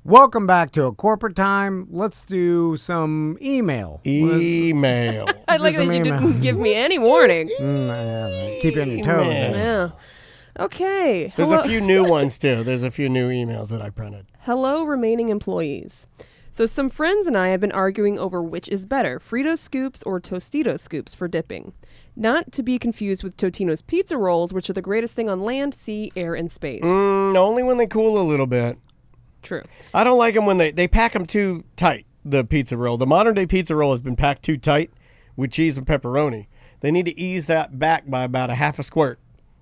Welcome back to A Corporate Time. Let's do some email. Email. I like that you didn't give me any warning. Keep you on your toes. Yeah. Okay. There's a few new ones, too. There's a few new emails that I printed. Hello, remaining employees. So some friends and I have been arguing over which is better, Frito Scoops or Tostito Scoops for dipping. Not to be confused with Totino's pizza rolls, which are the greatest thing on land, sea, air, and space. Only when they cool a little bit. True. I don't like them when they pack them too tight, the pizza roll. The modern-day pizza roll has been packed too tight with cheese and pepperoni. They need to ease that back by about a half a squirt.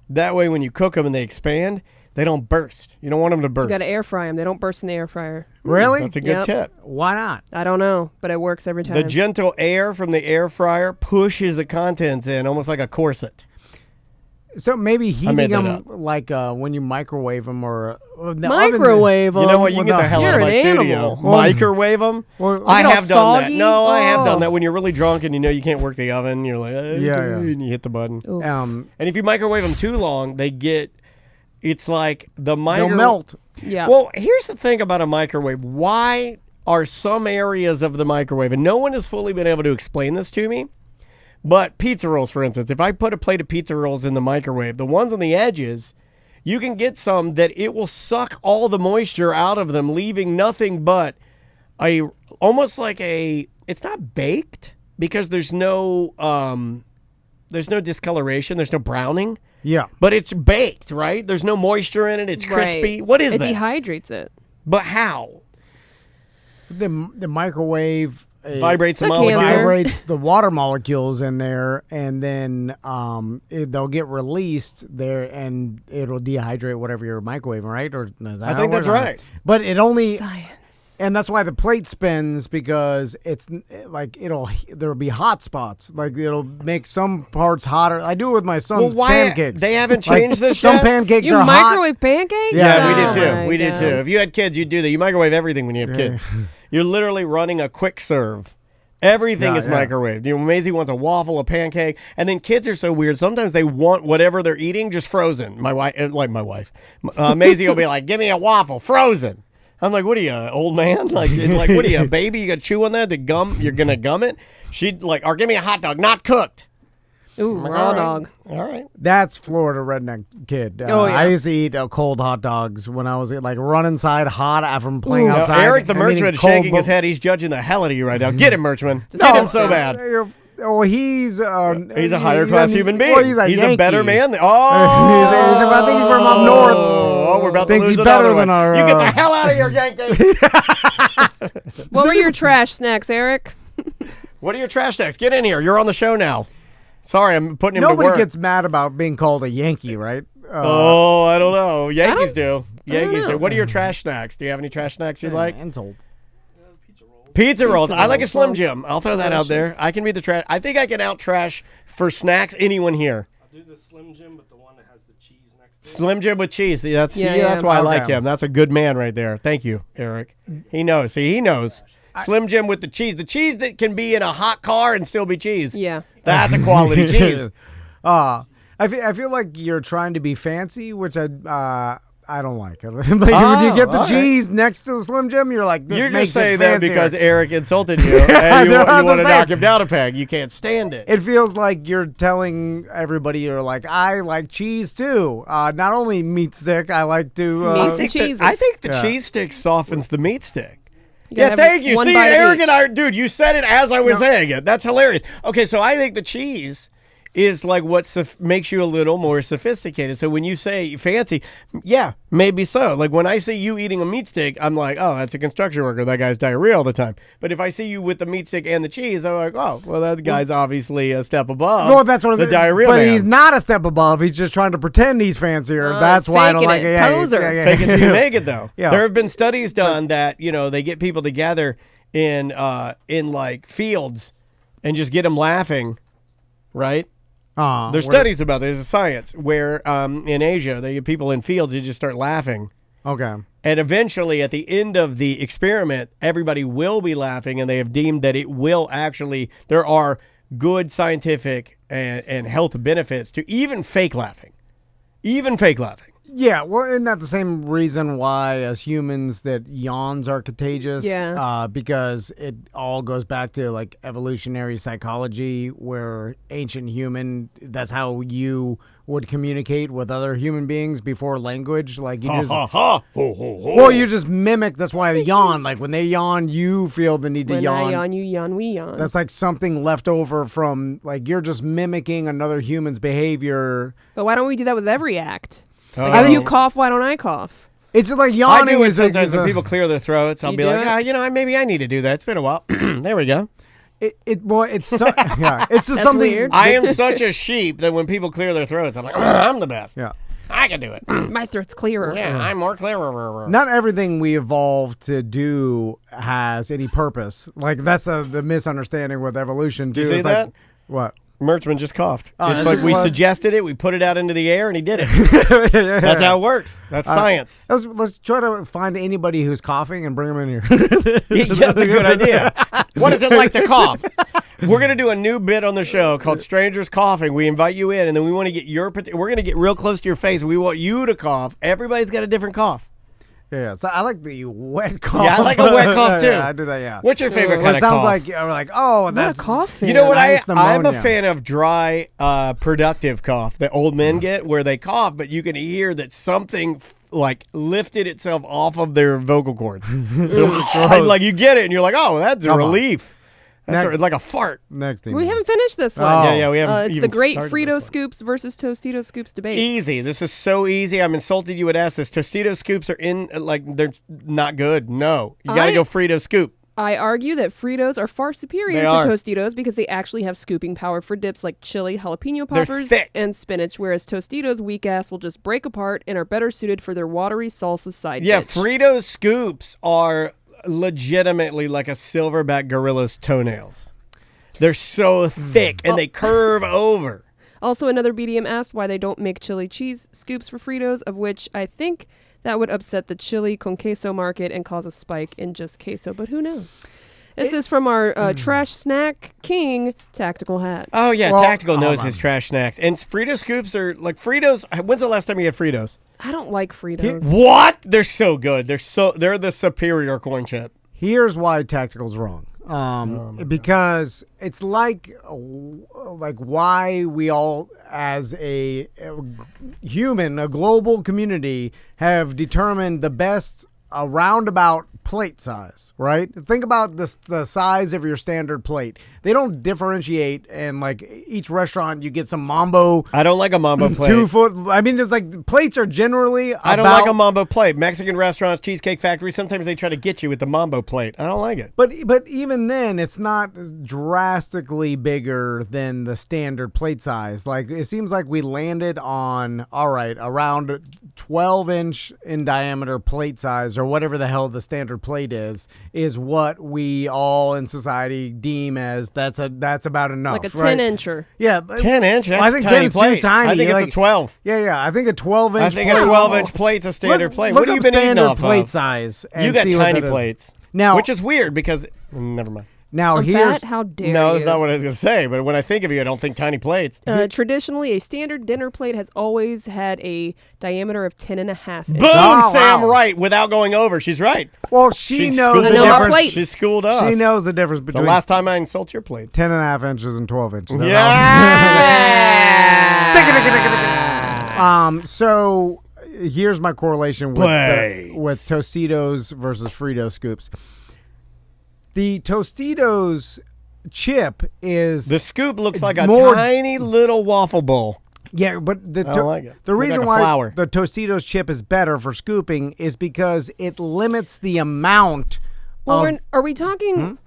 That way, when you cook them and they expand, they don't burst. You don't want them to burst. You got to air fry them. They don't burst in the air fryer. Really? That's a good tip. Why not? I don't know, but it works every time. The gentle air from the air fryer pushes the contents in, almost like a corset. So maybe heating them like when you microwave them or microwave them. You know what? You can get the hell out of my studio. Microwave them. I have done that. No, I have done that when you're really drunk and you know you can't work the oven. You're like, and you hit the button. And if you microwave them too long, they get. It's like the microwave. They'll melt. Yeah. Well, here's the thing about a microwave. Why are some areas of the microwave, and no one has fully been able to explain this to me, but pizza rolls, for instance, if I put a plate of pizza rolls in the microwave, the ones on the edges, you can get some that it will suck all the moisture out of them, leaving nothing but almost like it's not baked because there's no discoloration, there's no browning. Yeah. But it's baked, right? There's no moisture in it. It's crispy. Right. What is that? It dehydrates it. But how? The microwave vibrates the molecules. vibrates the water molecules in there, and then they'll get released there, and it'll dehydrate whatever you're microwaving, right? Or I think that's right. But it only Science. And that's why the plate spins, because it's like there'll be hot spots. Like it'll make some parts hotter. I do it with my son's pancakes. They haven't changed this Some yet? pancakes You are microwave pancakes? Yeah, we did Oh too. my We did God. too. If you had kids, you'd do that. You microwave everything when you have kids. You're literally running a quick serve. Everything is microwaved. You know, Maisie wants a waffle, a pancake, and then kids are so weird. Sometimes they want whatever they're eating just frozen. My wife, Maisie will be like, "Give me a waffle, frozen." I'm like, "What are you, old man? Like what are you, a baby? You got to chew on that? The gum? You're gonna gum it?" She'd like, "Or give me a hot dog, not cooked." Ooh, raw dog. All right. That's Florida redneck kid. Yeah. I used to eat cold hot dogs when I was like run inside hot from playing outside. Now, Eric the Merchman is shaking his head. head. He's judging the hell out of you right now. Get him, Merchman. Get him so bad. Oh, he's a higher class human being. Well, he's a better man. I think he's from up north. Oh, we're about to lose he's another better one. than our. You get the hell out of here, Yankee. What were your trash snacks, Eric? What are your trash snacks? Get in here. You're on the show now. Sorry, I'm putting him to work. Nobody gets mad about being called a Yankee, right? I don't know. Yankees do. Yankees know. do. What are your trash snacks? Do you have any trash snacks you like? Insult. Pizza rolls. I like a Slim Jim. I'll throw that out there. I can be the trash. I think I can out trash for snacks anyone here. I'll do the Slim Jim, but the one that has the cheese next to it. Slim Jim with cheese. That's Yeah. why I like him. That's a good man right there. Thank you, Eric. He knows. See, he knows. Slim Jim with the cheese. The cheese that can be in a hot car and still be cheese. Yeah. That's a quality cheese. I feel like you're trying to be fancy, which I don't like. Like when you get the cheese next to the Slim Jim, you're like, this You're makes just saying it that fancier. because Eric insulted you and you want to saying. knock him down a peg. You can't stand it. It feels like you're telling everybody you're like, I like cheese too. Not only meat stick, I like to. I think the cheese stick softens the meat stick. You gotta have Thank you. one See, bite of Eric each. and dude, you said it as I was saying it. That's hilarious. Okay, so I think the cheese is like what makes you a little more sophisticated. So when you say fancy, yeah, maybe so. Like when I see you eating a meat stick, I'm like, oh, that's a construction worker. That guy's diarrhea all the time. But if I see you with the meat stick and the cheese, I'm like, oh, well, that guy's obviously a step above. Well, that's what the diarrhea But man. he's not a step above. He's just trying to pretend he's fancier. That's why I don't like it. Yeah, Poser. Fake it till you make it, though. Yeah. There have been studies done that they get people together in like fields and just get them laughing, right? There's studies about this. There's a science where in Asia, they get people in fields who just start laughing. Okay. And eventually, at the end of the experiment, everybody will be laughing, and they have deemed that it will actually, there are good scientific and health benefits to even fake laughing. Even fake laughing. Yeah, well, isn't that the same reason why, as humans, that yawns are contagious? Yeah. Because it all goes back to like evolutionary psychology, where ancient human, that's how you would communicate with other human beings before language. Like you just, well, you just mimic. That's why they yawn. Like when they yawn, you feel the need to yawn. When I yawn, you yawn, we yawn. That's like something left over from like you're just mimicking another human's behavior. But why don't we do that with every act? Like Oh. if you cough, why don't I cough? It's like I yawning do it is sometimes when people clear their throats. I'll You be do like, it? maybe I need to do that. It's been a while. There we go. It's so, yeah, it's just That's something. weird. I am such a sheep that when people clear their throats, I'm like, I'm the best. Yeah. I can do it. My throat's clearer. Yeah, I'm more clearer. Not everything we evolved to do has any purpose. Like that's the misunderstanding with evolution too. you see It's like, that? what? Merchman just coughed. Oh, It's like we what? suggested it, we put it out into the air, and he did it. That's how it works. That's science. Let's try to find anybody who's coughing and bring them in here. Yeah, that's a good idea. What is it like to cough? We're going to do a new bit on the show called Strangers Coughing. We invite you in, and then we want to get we're going to get real close to your face. We want you to cough. Everybody's got a different cough. Yeah, so I like the wet cough. Yeah, I like a wet cough, too. Yeah, I do that. Yeah. What's your favorite Well, kind it of sounds cough? like you're like, oh, that's coughing. You know what? Nice I'm a pneumonia. fan of dry, productive cough that old men get, where they cough, but you can hear that something like lifted itself off of their vocal cords. Like you get it, and you're like, oh, that's a Come on. relief. That's Next. like a fart. next thing. We haven't finished this one. Oh. Yeah, we haven't. It's even the great started Frito this one. Scoops versus Tostito Scoops debate. Easy. This is so easy. I'm insulted you would ask this. Tostito Scoops are they're not good. No, you got to go Frito Scoop. I argue that Fritos are far superior They to are. Tostitos because they actually have scooping power for dips like chili, jalapeno They're poppers, thick. and spinach, whereas Tostitos' weak ass will just break apart and are better suited for their watery salsa side Yeah, dish. Frito Scoops are legitimately like a silverback gorilla's toenails. They're so thick and they curve over. Also, another BDM asked why they don't make chili cheese scoops for Fritos, of which I think that would upset the chili con queso market and cause a spike in just queso, but who knows? This is from our trash snack king, Tactical Hat. Oh, yeah, Well, Tactical knows hold his on. trash snacks. And Frito Scoops are like Fritos. When's the last time you had Fritos? I don't like Fritos. What? They're so good. They're the superior corn chip. Here's why Tactical's wrong. Because it's like why we all, as a human, a global community, have determined the best roundabout plate size, right? Think about the size of your standard plate. They don't differentiate, and like each restaurant, you get some mambo. I don't like a mambo plate. 2 foot. I mean, it's like plates are generally. I don't like a mambo plate. Mexican restaurants, Cheesecake Factory, sometimes they try to get you with the mambo plate. I don't like it. But even then, it's not drastically bigger than the standard plate size. Like it seems like we landed on around 12-inch in diameter plate size, or whatever the hell the standard plate is what we all in society deem as that's about enough. Like a right? 10-incher. Yeah, 10-inch. That's I think a tiny 10 is too plate. tiny. I think like, it's a 12. Yeah. I think a 12-inch. I think plate. a 12-inch plate's a standard plate. Look What have you up been eating standard off plate of? size. You And got see what tiny that is. plates. Now, Which is weird because never mind. now I'm here's fat? How dare No, you? that's not what I was going to say. But when I think of you, I don't think tiny plates. Traditionally, a standard dinner plate has always had a diameter of 10.5 inches. Boom, Oh, Sam, wow. right, without going over. She's right. well, she knows schooled the I know my difference. plates. She schooled us. She knows the difference The between last time I insult your plate. 10.5 inches and 12 inches. That's Yeah. So here's my correlation with Plates. with Tostitos versus Frito Scoops. The Tostitos chip is The scoop looks like a More- tiny little waffle bowl. yeah, but I don't like it. the Look reason like a why flower. the Tostitos chip is better for scooping is because it limits the amount. Well, of, are we talking...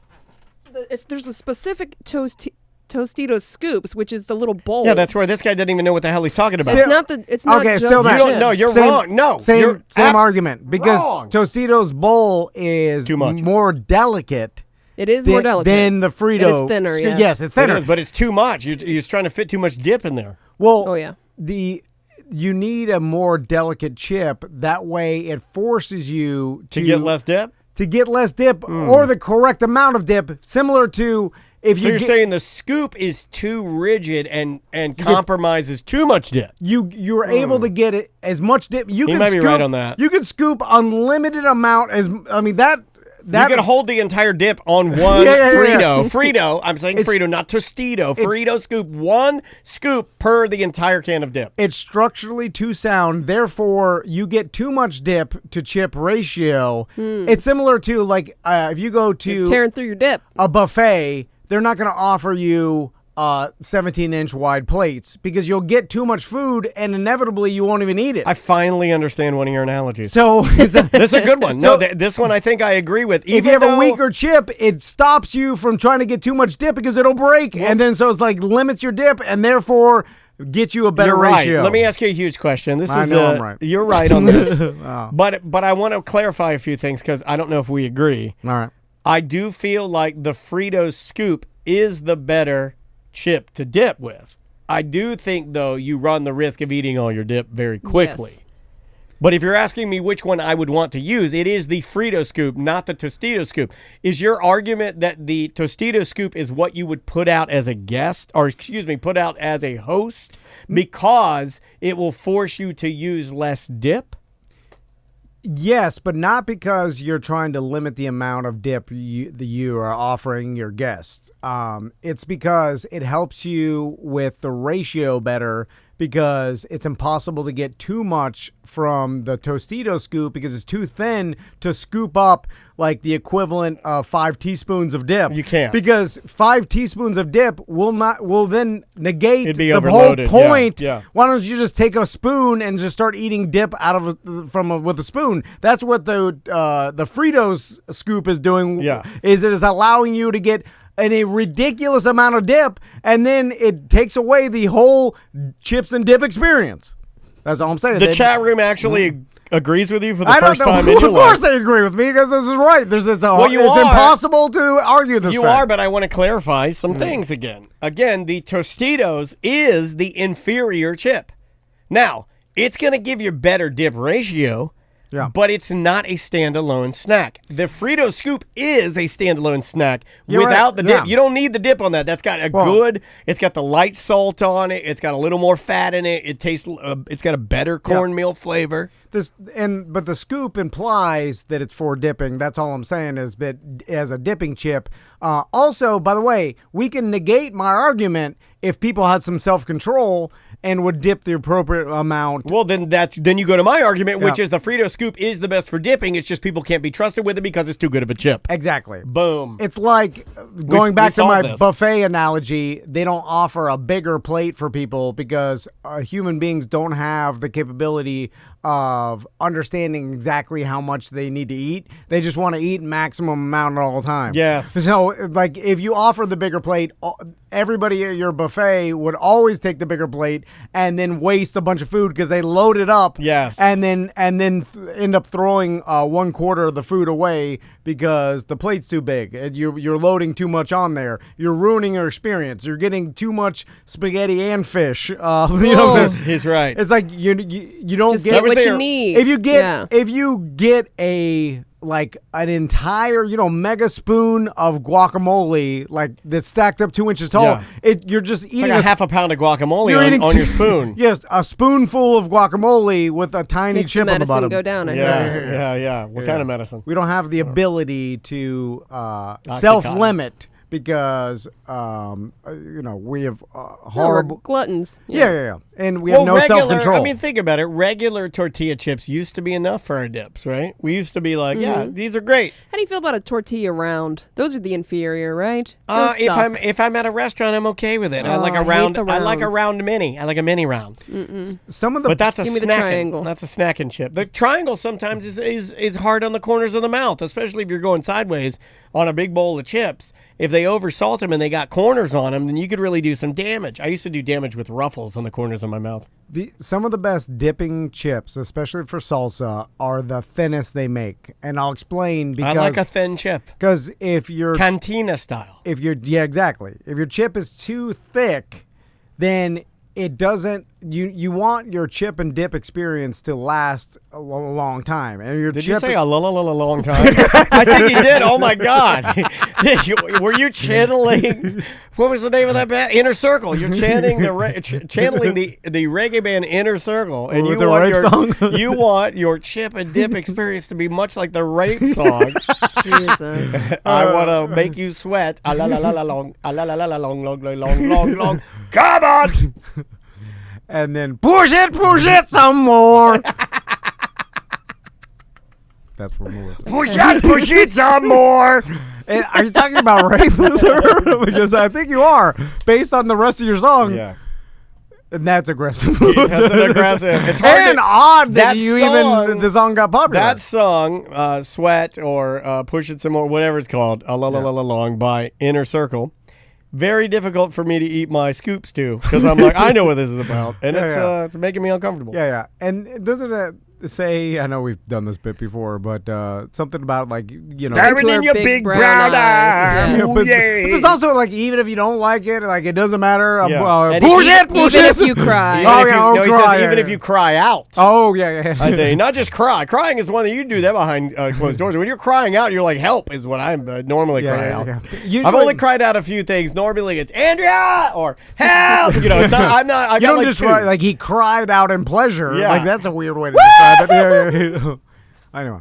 There's a specific Tostitos Scoops, which is the little bowl. Yeah, that's where this guy doesn't even know what the hell he's talking about. It's not the. It's not Okay, just still the that. You don't chip. know. You're Same- wrong. No. same you're argument because wrong. Tostitos bowl is Too much. more delicate It is more delicate. than the Frito. It is thinner, scoop. yes. Yes, it's thinner. It is, but it's too much. You're just trying to fit too much dip in there. Well, Oh, yeah. You need a more delicate chip. That way, it forces you To get less dip? to get less dip or the correct amount of dip. Similar to if you're saying the scoop is too rigid and compromises too much dip. You're able to get it as much dip. You might be right on that. You can scoop unlimited amount You can hold the entire dip on one Frito. Frito, I'm saying Frito, not Tostito. Frito scoop, one scoop per the entire can of dip. It's structurally too sound. Therefore, you get too much dip to chip ratio. It's similar to like if you go to tearing through your dip. A buffet, they're not going to offer you 17-inch wide plates because you'll get too much food and inevitably you won't even eat it. I finally understand one of your analogies. So this is a good one. No, this one I think I agree with. If you have a weaker chip, it stops you from trying to get too much dip because it'll break. And then so it's like limits your dip and therefore get you a better ratio. Right. Let me ask you a huge question. I'm right. You're right on this. But I want to clarify a few things because I don't know if we agree. All right. I do feel like the Frito scoop is the better chip to dip with. I do think, though, you run the risk of eating all your dip very quickly. Yes. But if you're asking me which one I would want to use, it is the Frito scoop, not the Tostito scoop. Is your argument that the Tostito scoop is what you would put out as a guest, or put out as a host because it will force you to use less dip? Yes, but not because you're trying to limit the amount of dip you are offering your guests. It's because it helps you with the ratio better because it's impossible to get too much from the Tostito scoop because it's too thin to scoop up like the equivalent of 5 teaspoons of dip. You can't. Because 5 teaspoons of dip will then negate the whole point. Yeah. Why don't you just take a spoon and just start eating dip with a spoon? That's what the Frito scoop is doing. Yeah. Is it is allowing you to get a ridiculous amount of dip, and then it takes away the whole chips and dip experience. That's all I'm saying. The chat room actually agrees with you for the first time in your life. Of course they agree with me because this is right. It's impossible to argue this. You are, but I want to clarify some things again. Again, the Tostitos is the inferior chip. Now, it's going to give you better dip ratio. Yeah. But it's not a standalone snack. The Frito Scoop is a standalone snack without the dip. You don't need the dip on that. That's got it's got the light salt on it. It's got a little more fat in it. It tastes, it's got a better cornmeal flavor. But the scoop implies that it's for dipping. That's all I'm saying is that as a dipping chip. Also, by the way, we can negate my argument if people had some self-control and would dip the appropriate amount. Well, then you go to my argument, which is the Frito Scoop is the best for dipping. It's just people can't be trusted with it because it's too good of a chip. Exactly. Boom. It's like going back to my buffet analogy, they don't offer a bigger plate for people because human beings don't have the capability of understanding exactly how much they need to eat. They just want to eat maximum amount all the time. Yes. So, like, if you offer the bigger plate, everybody at your buffet would always take the bigger plate and then waste a bunch of food because they load it up. Yes. And then end up throwing 1/4 of the food away because the plate's too big. You're loading too much on there. You're ruining your experience. You're getting too much spaghetti and fish. He's right. It's like you don't just get what you need. If you get an entire mega spoon of guacamole that's stacked up 2 inches tall, you're just eating like a half a pound of guacamole on your spoon. Yes, a spoonful of guacamole with a tiny chip on the bottom. Go down. Yeah. What kind of medicine? We don't have the ability to self-limit. Because we have horrible gluttons. Yeah, and we have no self-control. I mean, think about it. Regular tortilla chips used to be enough for our dips, right? We used to be like, these are great. How do you feel about a tortilla round? Those are the inferior, right? If I'm at a restaurant, I'm okay with it. I like a round. I like a round mini. I like a mini round. But that's a Give me the triangle. That's a snacking chip. The triangle sometimes is hard on the corners of the mouth, especially if you're going sideways on a big bowl of chips. If they oversalt them and they got corners on them, then you could really do some damage. I used to do damage with Ruffles on the corners of my mouth. Some of the best dipping chips, especially for salsa, are the thinnest they make. And I'll explain because... I like a thin chip. Because if you're... Cantina style. Exactly. If your chip is too thick, then it doesn't you want your chip and dip experience to last a long time, and your Did chip you say a long time? I think he did. Oh my God! Were you channeling? What was the name of that band? Inner Circle. You're chanting channeling the reggae band Inner Circle, and With the rape song? You want your chip and dip experience to be much like the rape song. Jesus. I want to make you sweat. A la la la la long, a la la la la long, long, long, long, long, long. Come on! And then push it some more. That's for Melissa. Push it some more. Are you talking about rape, sir? Because I think you are, based on the rest of your song. Yeah. And that's aggressive. That's an aggressive. It's hard and to, odd that song, the song got popular. That song, Sweat or Push It Some More, whatever it's called, a la la la la long by Inner Circle. Very difficult for me to eat my scoops to, because I'm like, I know what this is about, and it's making me uncomfortable. Yeah. And doesn't it say, I know we've done this bit before, but something about like, Staring in your big brown eye. Yes. but there's also like, even if you don't like it, like it doesn't matter. Push Even if you cry. He says even if you cry out. Oh yeah. I think not just cry. Crying is one that you do that behind closed doors. When you're crying out, you're like, help is what I normally cry out. Usually, I've only cried out a few things. Normally it's Andrea or help. It's not. I'm not. You don't just cry, like he cried out in pleasure. Yeah. Like that's a weird way to describe it. Yeah. Anyway,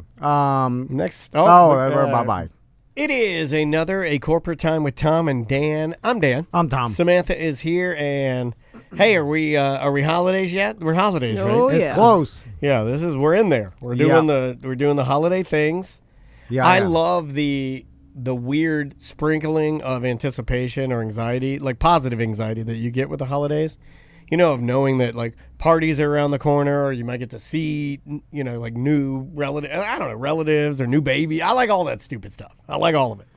Next. bye. It is a corporate time with Tom and Dan. I'm Dan. I'm Tom. Samantha is here, and hey, are we holidays yet? We're holidays, Oh, right? yeah. It's close. Yeah, we're in there. We're doing the holiday things. Yeah, I love the weird sprinkling of anticipation or anxiety, like positive anxiety that you get with the holidays. Of knowing that like parties are around the corner, or you might get to see, like new relatives or new baby. I like all that stupid stuff. I like all of it.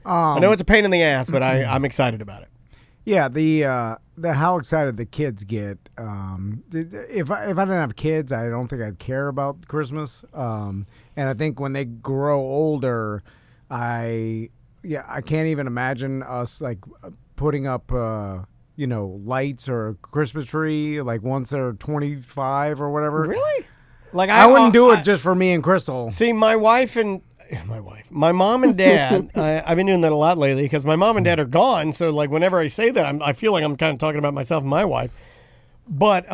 I know it's a pain in the ass, but I'm excited about it. Yeah, the how excited the kids get. If I didn't have kids, I don't think I'd care about Christmas. And I think when they grow older, I can't even imagine us like putting up lights or a Christmas tree like once they're 25 or whatever. Really? Like I wouldn't do it just for me and Crystal. See, my mom and dad, I've been doing that a lot lately because my mom and dad are gone. So like whenever I say that, I feel like I'm kind of talking about myself and my wife. But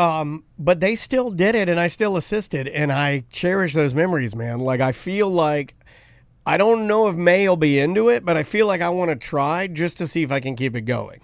they still did it, and I still assisted, and I cherish those memories, man. Like I feel like I don't know if May will be into it, but I feel like I want to try just to see if I can keep it going.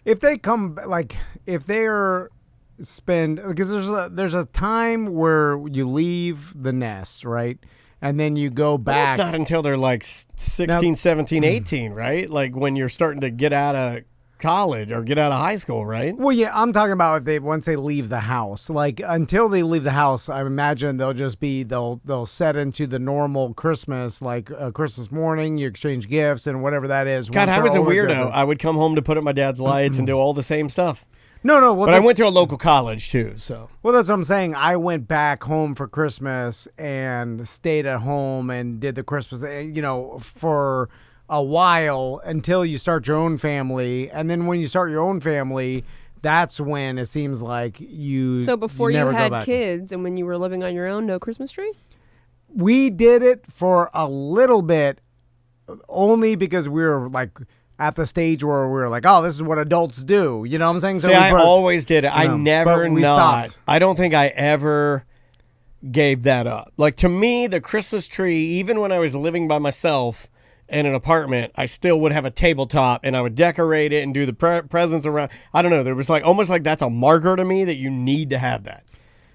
If they come, like, if they're because there's a time where you leave the nest, right? And then you go back. But it's not until they're like 16, 17, 18, right? Like when you're starting to get out of college or get out of high school, right? Well, yeah, I'm talking about once they leave the house. Like until they leave the house, I imagine they'll set into the normal Christmas, like Christmas morning, you exchange gifts and whatever that is. God, I was a weirdo. I would come home to put up my dad's lights and do all the same stuff. No. But I went to a local college too, so. Well, that's what I'm saying. I went back home for Christmas and stayed at home and did the Christmas, for a while until you start your own family. And then when you start your own family, that's when it seems like you. So before you never go had back. kids and when you were living on your own, no Christmas tree? We did it for a little bit, only because we were like at the stage where we were like, oh, this is what adults do. You know what I'm saying? So I always did it. I never we stopped. I don't think I ever gave that up. Like to me, the Christmas tree, even when I was living by myself in an apartment, I still would have a tabletop and I would decorate it and do the presents around. I don't know. There was like almost like that's a marker to me that you need to have that.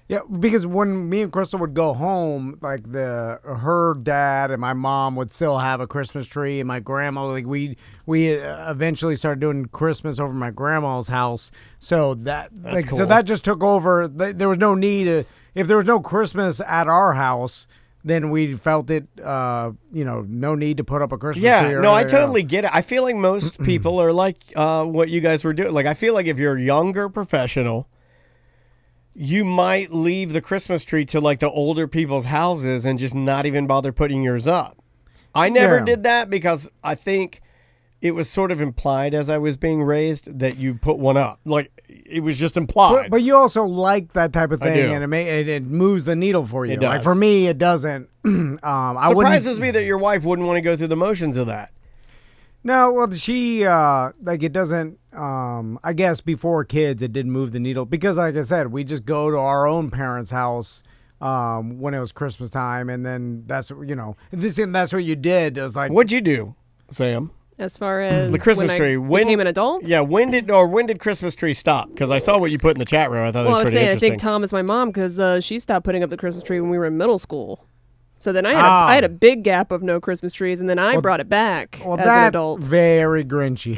Yeah, because when me and Crystal would go home, like her dad and my mom would still have a Christmas tree, and my grandma, like we eventually started doing Christmas over my grandma's house. So that's cool. So that just took over. There was no need if there was no Christmas at our house, then we felt it, no need to put up a Christmas tree. Yeah, no, I totally get it. I feel like most people are like what you guys were doing. Like I feel like if you're a younger professional, you might leave the Christmas tree to like the older people's houses and just not even bother putting yours up. I never did that because I think it was sort of implied as I was being raised that you put one up. Like, it was just implied. But you also like that type of I thing, do. and it moves the needle for you. It Like does. for me, it doesn't. I wouldn't. Surprises me that your wife wouldn't want to go through the motions of that. No, well, she like it doesn't. I guess before kids, it didn't move the needle because, like I said, we just go to our own parents' house when it was Christmas time, and then that's that's what you did. It was like, What'd you do, Sam? As far as The Christmas tree. When I became an adult? Yeah, when did Christmas tree stop? Because I saw what you put in the chat room. I thought Well, that I was was pretty saying, I interesting. think Tom is my mom because she stopped putting up the Christmas tree when we were in middle school. So then I had a big gap of no Christmas trees, and then I brought it back well, as an that's adult. very Grinchy.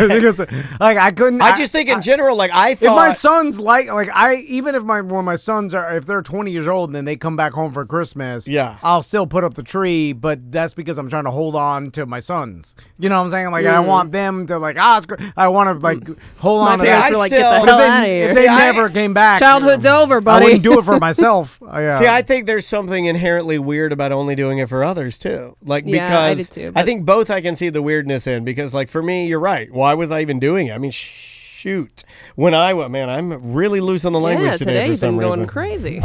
Because, like I couldn't. I just think in general, like I If my thought. sons even if when my sons are, if they're 20 years old and then they come back home for Christmas, Yeah. I'll still put up the tree, but that's because I'm trying to hold on to my sons. You know what I'm saying? Like I want them to I want to like hold My on to parents that. were like, still- get the But hell if out of they, here. if they never came back, Childhood's over, I buddy. wouldn't do it for myself. Yeah. See, I think there's something inherently weird about only doing it for others too. Like Yeah, I because do too, I but- think both I can see the weirdness in because like for me, you're right. Why was I even doing it? I mean, shoot. When I'm really loose on the language Yeah, today for you've some been going reason. crazy.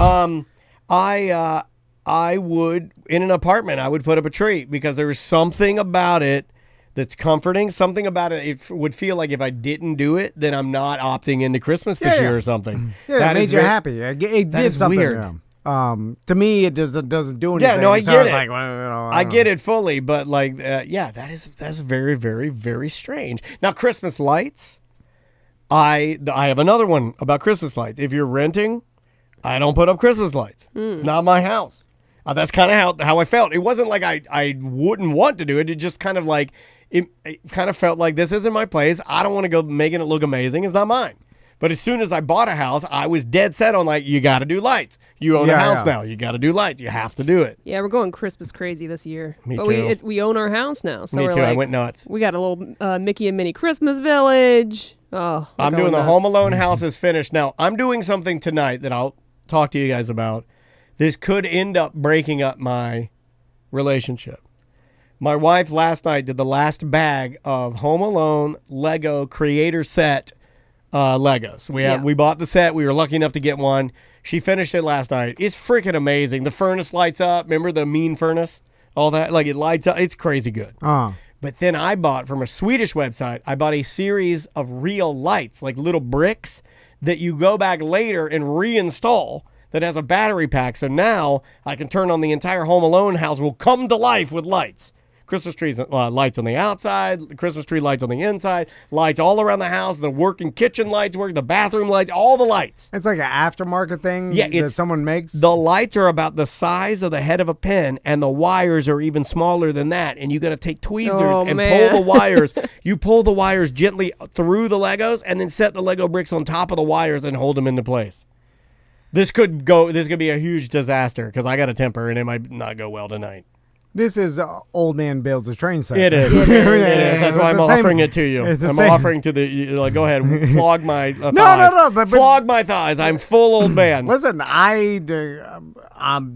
I would in an apartment. I would put up a tree because there was something about it that's comforting. Something about it. It would feel like if I didn't do it, then I'm not opting into Christmas this year or something. Yeah, That it is made you very- happy. It did that is something. weird. Yeah. To me, it doesn't do anything. Yeah, no, I so get was it. like, well, I I don't get know. it fully, but like, that's very, very, very strange. Now, Christmas lights. I have another one about Christmas lights. If you're renting, I don't put up Christmas lights. It's not my house. That's kind of how I felt. It wasn't like I wouldn't want to do it. It just kind of like it kind of felt like this isn't my place. I don't want to go making it look amazing. It's not mine. But as soon as I bought a house, I was dead set on like, you got to do lights. You own a house now. You got to do lights. You have to do it. Yeah, we're going Christmas crazy this year. Me but too. we own our house now. So Me we're too. I like, went nuts. we got a little Mickey and Minnie Christmas village. Oh, we're I'm going doing the nuts. Home Alone house is finished. Now, I'm doing something tonight that I'll talk to you guys about. This could end up breaking up my relationship. My wife last night did the last bag of Home Alone Lego Creator Set Legos. We bought the set. We were lucky enough to get one. She finished it last night. It's freaking amazing. The furnace lights up. Remember the mean furnace? All that. Like it lights up. It's crazy good. But then I bought from a Swedish website, I bought a series of real lights, like little bricks that you go back later and reinstall that has a battery pack. So now I can turn on the entire Home Alone house will come to life with lights. Christmas trees, lights on the outside, Christmas tree lights on the inside, lights all around the house, the working kitchen lights work, the bathroom lights, all the lights. It's like an aftermarket thing Yeah, that someone makes. The lights are about the size of the head of a pen, and the wires are even smaller than that. And you got to take tweezers and man. pull the wires. You pull the wires gently through the Legos, and then set the Lego bricks on top of the wires and hold them into place. This could be a huge disaster because I got a temper, and it might not go well tonight. This is Old Man Builds a Train Set. It is. It is. It is. That's why I'm offering it to you. it's the I'm same. offering to the like. Go ahead, flog my thighs. no, but- flog my thighs. I'm full old man. Listen,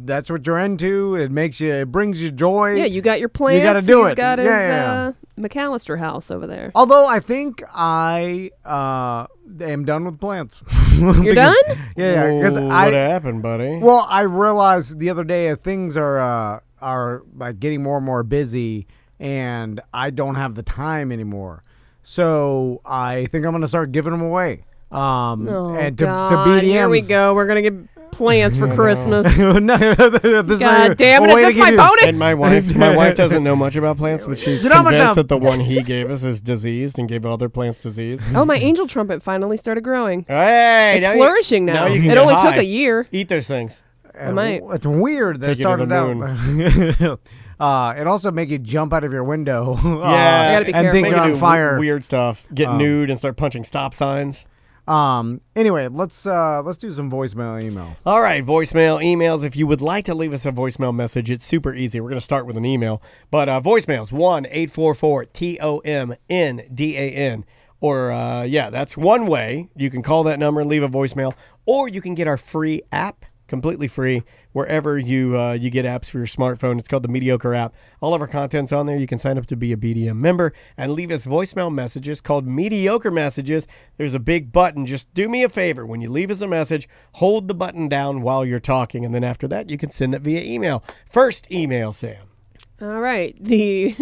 that's what you're into. It brings you joy. Yeah, you got your plants. gotta do He's it. got his Yeah. McAllister house over there. Although I think I am done with plants. You're done? Yeah, because Whoa, what happened, buddy? Well, I realized the other day things are like getting more and more busy, and I don't have the time anymore. So I think I'm gonna start giving them away. Oh, And to God. BDMs. Here we go. We're going to get plants for Christmas. No, this God is damn it. a way Is to this my give you- bonus? And my wife doesn't know much about plants, but she's You know how much convinced I'm- that the one he gave us is diseased and gave other plants disease. Oh, my angel trumpet finally started growing. Hey, It's now flourishing now now. you can It get only high. took a year. Eat those things. I might. It's weird that it Take it to started the out. It also make you jump out of your window. Yeah, gotta be and careful. think Make you're it on do fire. weird stuff. Get nude and start punching stop signs. Anyway, let's do some voicemail email. All right, voicemail, emails. If you would like to leave us a voicemail message, it's super easy. We're going to start with an email. But voicemails, 1-844-TOMNDAN. Or, that's one way. You can call that number and leave a voicemail. Or you can get our free app completely free wherever you get apps for your smartphone. It's called the Mediocre app. All of our content's on there. You can sign up to be a BDM member and leave us voicemail messages called Mediocre Messages. There's a big button. Just do me a favor. When you leave us a message, hold the button down while you're talking, and then after that, you can send it via email. First email, Sam. All right. The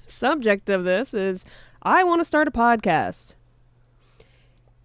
subject of this is, I want to start a podcast.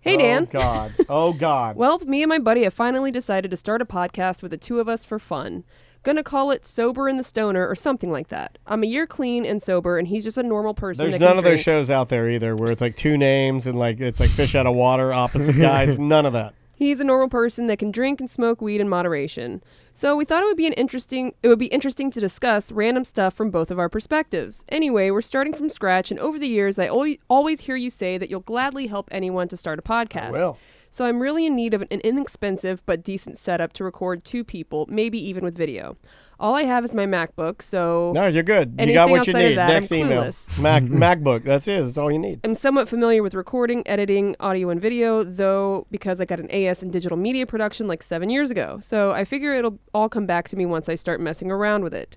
Hey, Dan. Oh, God. Oh, God. Well, me and my buddy have finally decided to start a podcast with the two of us for fun. Gonna call it Sober and the Stoner or something like that. I'm a year clean and sober, and he's just a normal person. There's that none can of those drink. shows out there either where it's like two names and like it's like fish out of water, opposite guys. None of that. He's a normal person that can drink and smoke weed in moderation. So we thought it would be interesting to discuss random stuff from both of our perspectives. Anyway, we're starting from scratch, and over the years, I always hear you say that you'll gladly help anyone to start a podcast. I will. So I'm really in need of an inexpensive but decent setup to record 2 people, maybe even with video. All I have is my MacBook, so... No, you're good. You anything got what you outside of need. that, Next I'm email. clueless. MacBook. That's it. That's all you need. I'm somewhat familiar with recording, editing, audio, and video, though, because I got an AS in digital media production like 7 years ago. So I figure it'll all come back to me once I start messing around with it.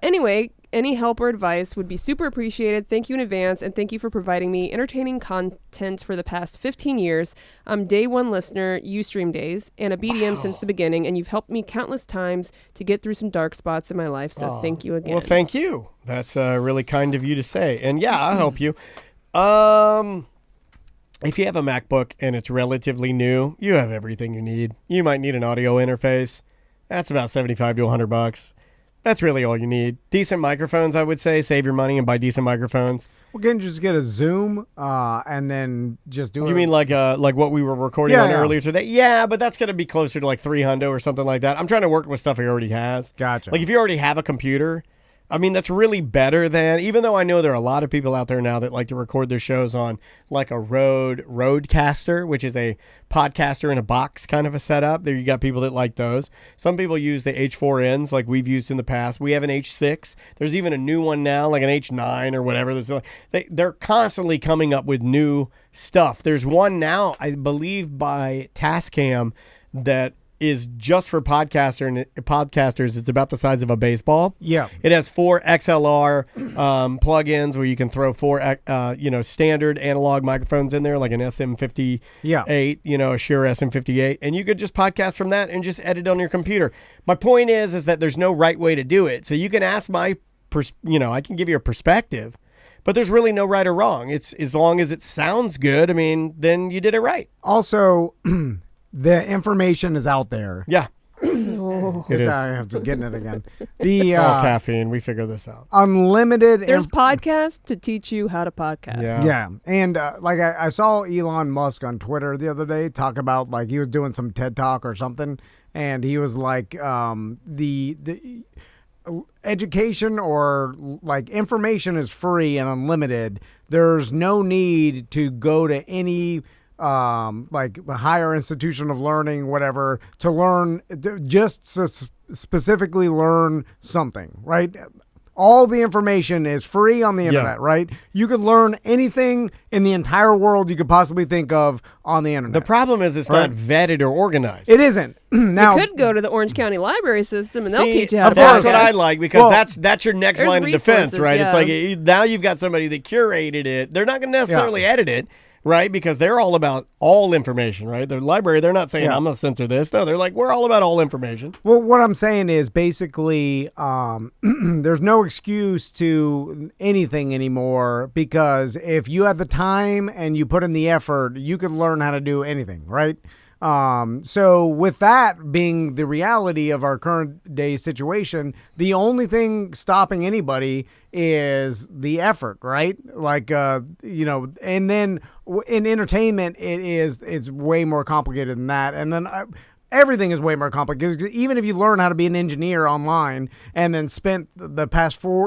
Anyway, any help or advice would be super appreciated. Thank you in advance, and thank you for providing me entertaining content for the past 15 years. I'm day one listener, Ustream days, and a BDM since the beginning, and you've helped me countless times to get through some dark spots in my life, so thank you again. Well, thank you. That's really kind of you to say. And yeah, I'll help you. If you have a MacBook and it's relatively new, you have everything you need. You might need an audio interface. That's about $75 to $100. That's really all you need. Decent microphones, I would say. Save your money and buy decent microphones. Well, can't you just get a Zoom and then just do it? You mean like what we were recording on earlier today? Yeah, but that's going to be closer to like $300 or something like that. I'm trying to work with stuff he already has. Gotcha. Like if you already have a computer, I mean, that's really better than, even though I know there are a lot of people out there now that like to record their shows on like a Rodecaster, which is a podcaster in a box kind of a setup. There you got people that like those. Some people use the H4Ns like we've used in the past. We have an H6. There's even a new one now, like an H9 or whatever. They're constantly coming up with new stuff. There's one now, I believe, by Tascam that is just for podcasters. It's about the size of a baseball. Yeah. It has 4 XLR plugins where you can throw 4 standard analog microphones in there, like an SM58, a Shure SM58, and you could just podcast from that and just edit on your computer. My point is that there's no right way to do it. So you can ask I can give you a perspective, but there's really no right or wrong. It's as long as it sounds good, I mean, then you did it right. Also, the information is out there. Yeah. It is. I have to get in it again. The caffeine. We figure this out. Unlimited. There's podcasts to teach you how to podcast. Yeah. And I saw Elon Musk on Twitter the other day talk about like he was doing some TED Talk or something, and he was like the education or like information is free and unlimited. There's no need to go to any like a higher institution of learning, whatever, to learn, specifically learn something, right? All the information is free on the internet, right? You could learn anything in the entire world you could possibly think of on the internet. The problem is it's not vetted or organized. It isn't. Now, you could go to the Orange County Library System and they'll teach you how to That's podcast. what I like because that's your next There's line of defense, resources, right? yeah. It's like now you've got somebody that curated it. They're not going to necessarily edit it. Right? Because they're all about all information, right? The library, they're not saying, I'm going to censor this. No, they're like, we're all about all information. Well, what I'm saying is basically there's no excuse to anything anymore because if you have the time and you put in the effort, you could learn how to do anything, right? So with that being the reality of our current day situation, the only thing stopping anybody is the effort, right? Like, and then in entertainment, it's way more complicated than that. And then everything is way more complicated because even if you learn how to be an engineer online and then spent the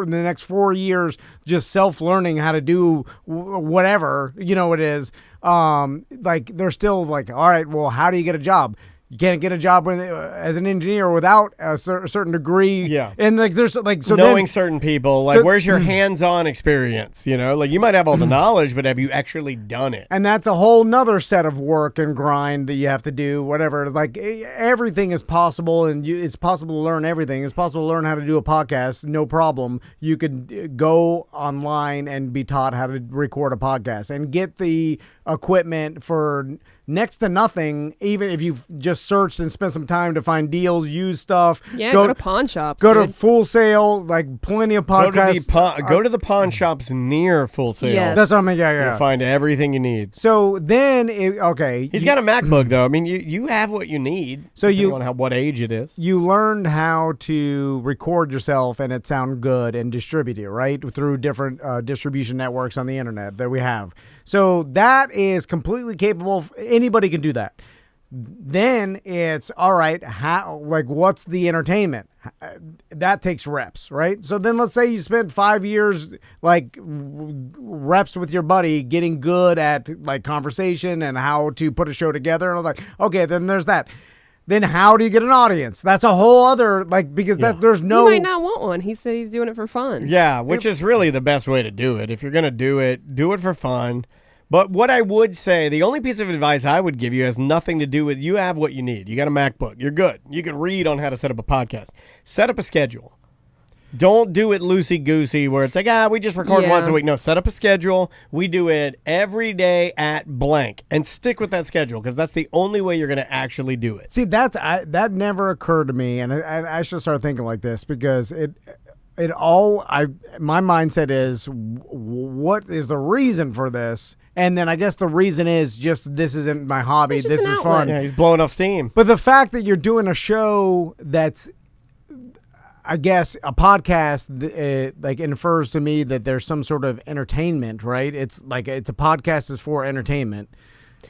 next 4 years just self-learning how to do whatever, it is, like they're still like, all right, well, how do you get a job? You can't get a job as an engineer without a certain degree. Yeah. And like there's like so knowing then, certain people, like where's your hands-on experience? You know, like you might have all the knowledge, but have you actually done it? and that's a whole nother set of work and grind that you have to do. Whatever, like everything is possible, and it's possible to learn everything. It's possible to learn how to do a podcast, no problem. You could go online and be taught how to record a podcast and get the equipment for next to nothing, even if you've just searched and spent some time to find deals, use stuff. Yeah, go to pawn shops. Go dude. to Full Sale, like plenty of podcasts. Go to the pawn shops near Full Sale. Yes. That's what I mean. Yeah. You'll find everything you need. So then, okay. He's got a MacBook, though. I mean, you have what you need. So depending on what age it is. You learned how to record yourself and it sound good and distribute it, right? Through different distribution networks on the internet that we have. So that is completely capable. Anybody can do that. Then it's all right. How, like, what's the entertainment? That takes reps, right? So then let's say you spent 5 years, like reps with your buddy, getting good at like conversation and how to put a show together. And I was like, okay, then there's that. Then how do you get an audience? That's a whole other, like, because there's no. He might not want one. He said he's doing it for fun. Yeah, which is really the best way to do it. If you're going to do it for fun. But what I would say, the only piece of advice I would give you has nothing to do with you have what you need. You got a MacBook. You're good. You can read on how to set up a podcast. Set up a schedule. Don't do it loosey-goosey where it's like, we just record once a week. No, set up a schedule. We do it every day at blank. And stick with that schedule because that's the only way you're going to actually do it. See, that never occurred to me. And I should start thinking like this because my mindset is, what is the reason for this? And then I guess the reason is just this isn't my hobby. This is fun. Yeah, he's blowing off steam. But the fact that you're doing a show that's, I guess, a podcast, like infers to me that there's some sort of entertainment, right? It's like it's a podcast is for entertainment.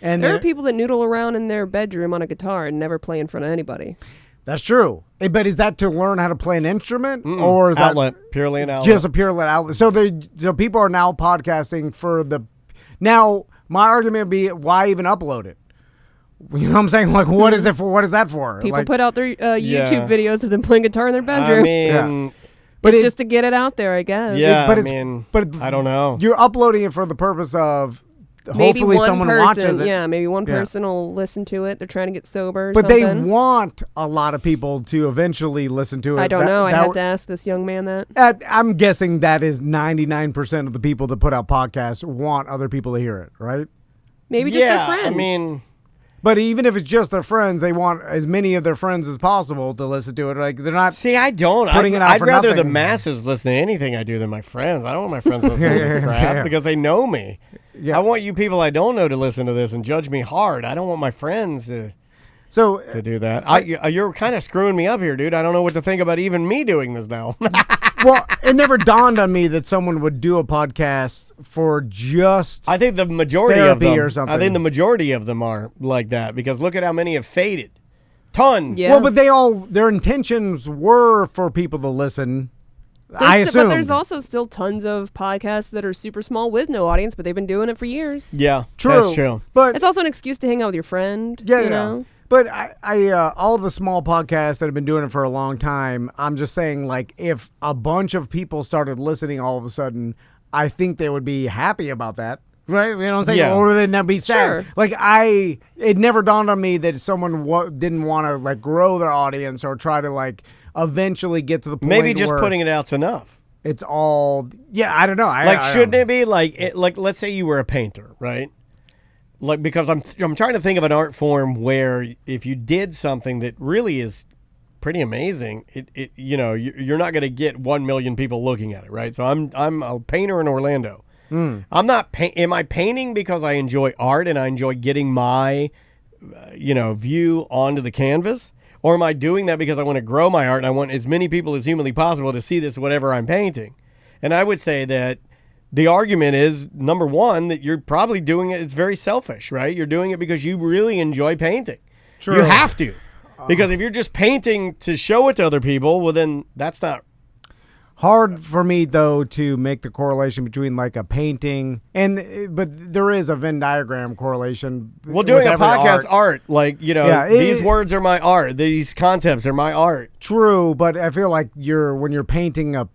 And there are people that noodle around in their bedroom on a guitar and never play in front of anybody. That's true. But is that to learn how to play an instrument, or is outlet, purely an outlet? Just a pure outlet. So people are now podcasting for the. Now my argument would be, why even upload it? You know what I'm saying? Like, what is it for? What is that for? People like, put out their YouTube videos of them playing guitar in their bedroom. I mean, but it's just to get it out there, I guess. Yeah, but I don't know. You're uploading it for the purpose of maybe hopefully someone watches it. Yeah, maybe one person will listen to it. They're trying to get sober. But they want a lot of people to eventually listen to it. I don't know. I have to ask this young man that. I'm guessing that is 99% of the people that put out podcasts want other people to hear it, right? Maybe just their friends. I mean, but even if it's just their friends, they want as many of their friends as possible to listen to it. Like they're not. See, I don't. I'd rather the masses listen to anything I do than my friends. I don't want my friends listening to this crap because they know me. Yeah. I want you people I don't know to listen to this and judge me hard. I don't want my friends to do that. You're kind of screwing me up here, dude. I don't know what to think about even me doing this now. Well, it never dawned on me that someone would do a podcast for just I think the majority of them or something. I think the majority of them are like that because look at how many have faded. Tons. Well, Yeah. but their intentions were for people to listen. I assume. But there's also still tons of podcasts that are super small with no audience, but they've been doing it for years. Yeah, true. That's true. But it's also an excuse to hang out with your friend. Yeah, you know? But I all the small podcasts that have been doing it for a long time, I'm just saying, like, if a bunch of people started listening all of a sudden, I think they would be happy about that. Right? You know what I'm saying? Yeah. Or they'd not be sad. Sure. Like, it never dawned on me that someone didn't want to, like, grow their audience or try to, like, eventually get to the point Maybe just where putting it out's enough. It's all, I don't know. Shouldn't it be like let's say you were a painter, right? Like, because I'm trying to think of an art form where if you did something that really is pretty amazing, you're not going to get 1 million people looking at it, right? So I'm a painter in Orlando. I'm not. Am I painting because I enjoy art and I enjoy getting my, view onto the canvas, or am I doing that because I want to grow my art and I want as many people as humanly possible to see this whatever I'm painting? And I would say that. The argument is, number one, that you're probably doing it. It's very selfish, right? You're doing it because you really enjoy painting. True. You have to. Because if you're just painting to show it to other people, well, then that's not Hard for me though to make the correlation between like a painting but there is a Venn diagram correlation. Well, doing with a every podcast art, like, these words are my art. These concepts are my art. True, but I feel like when you're painting an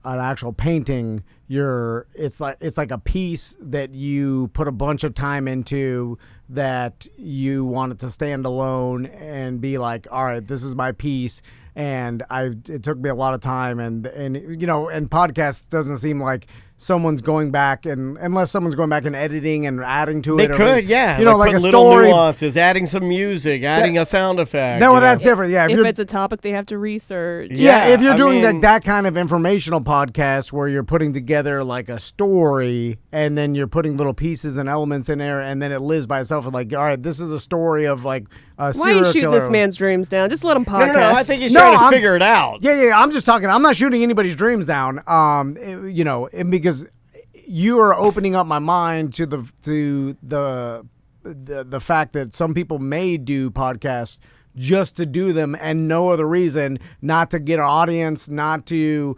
actual painting, it's like a piece that you put a bunch of time into, that you want it to stand alone and be like, all right, this is my piece. And it took me a lot of time, and podcasts doesn't seem like someone's going back, and unless someone's going back and editing and adding to they it. They could, yeah. Like a little story. Nuances, adding some music, adding a sound effect. No, that's different. Yeah, if it's a topic they have to research. Yeah, if you're doing that kind of informational podcast where you're putting together like a story, and then you're putting little pieces and elements in there, and then it lives by itself, and like, all right, this is a story of like a Why are you shooting this man's dreams down? Just let him podcast. No, I think he's trying to figure it out. Yeah, I'm just talking. I'm not shooting anybody's dreams down. Because you are opening up my mind to the fact that some people may do podcasts just to do them and no other reason, not to get an audience, not to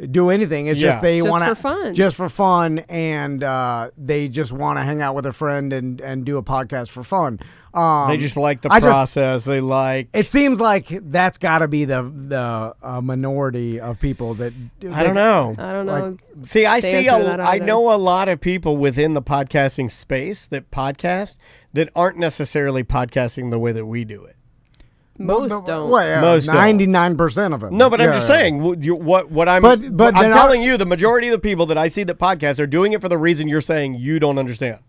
do anything. It's just they want to just for fun, and they just want to hang out with a friend and do a podcast for fun. They just like the process. It seems like that's got to be the minority of people that. I don't know. See, I know a lot of people within the podcasting space that podcast that aren't necessarily podcasting the way that we do it. Most don't. Well, yeah, most 99% of it. No, but I'm just saying what I'm. But I'm telling you, the majority of the people that I see that podcast are doing it for the reason you're saying you don't understand.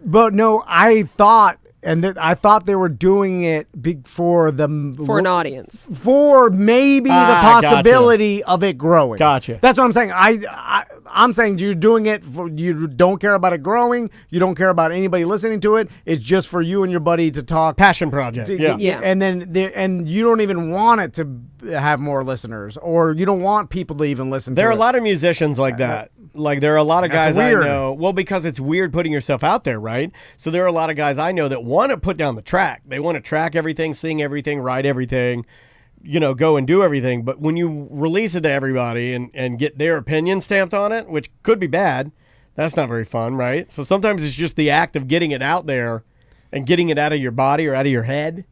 But no, I thought they were doing it for an audience, for maybe the possibility of it growing. Gotcha. That's what I'm saying. I'm saying you're doing it you don't care about it growing. You don't care about anybody listening to it. It's just for you and your buddy to talk. Passion project. Yeah. And then you don't even want it to have more listeners, or you don't want people to even listen to it. There are a lot of musicians like that. Like, there are a lot of guys I know. Well, because it's weird putting yourself out there, right? So there are a lot of guys I know that want to put down the track. They want to track everything, sing everything, write everything, go and do everything. But when you release it to everybody and get their opinion stamped on it, which could be bad, that's not very fun, right? So sometimes it's just the act of getting it out there and getting it out of your body or out of your head.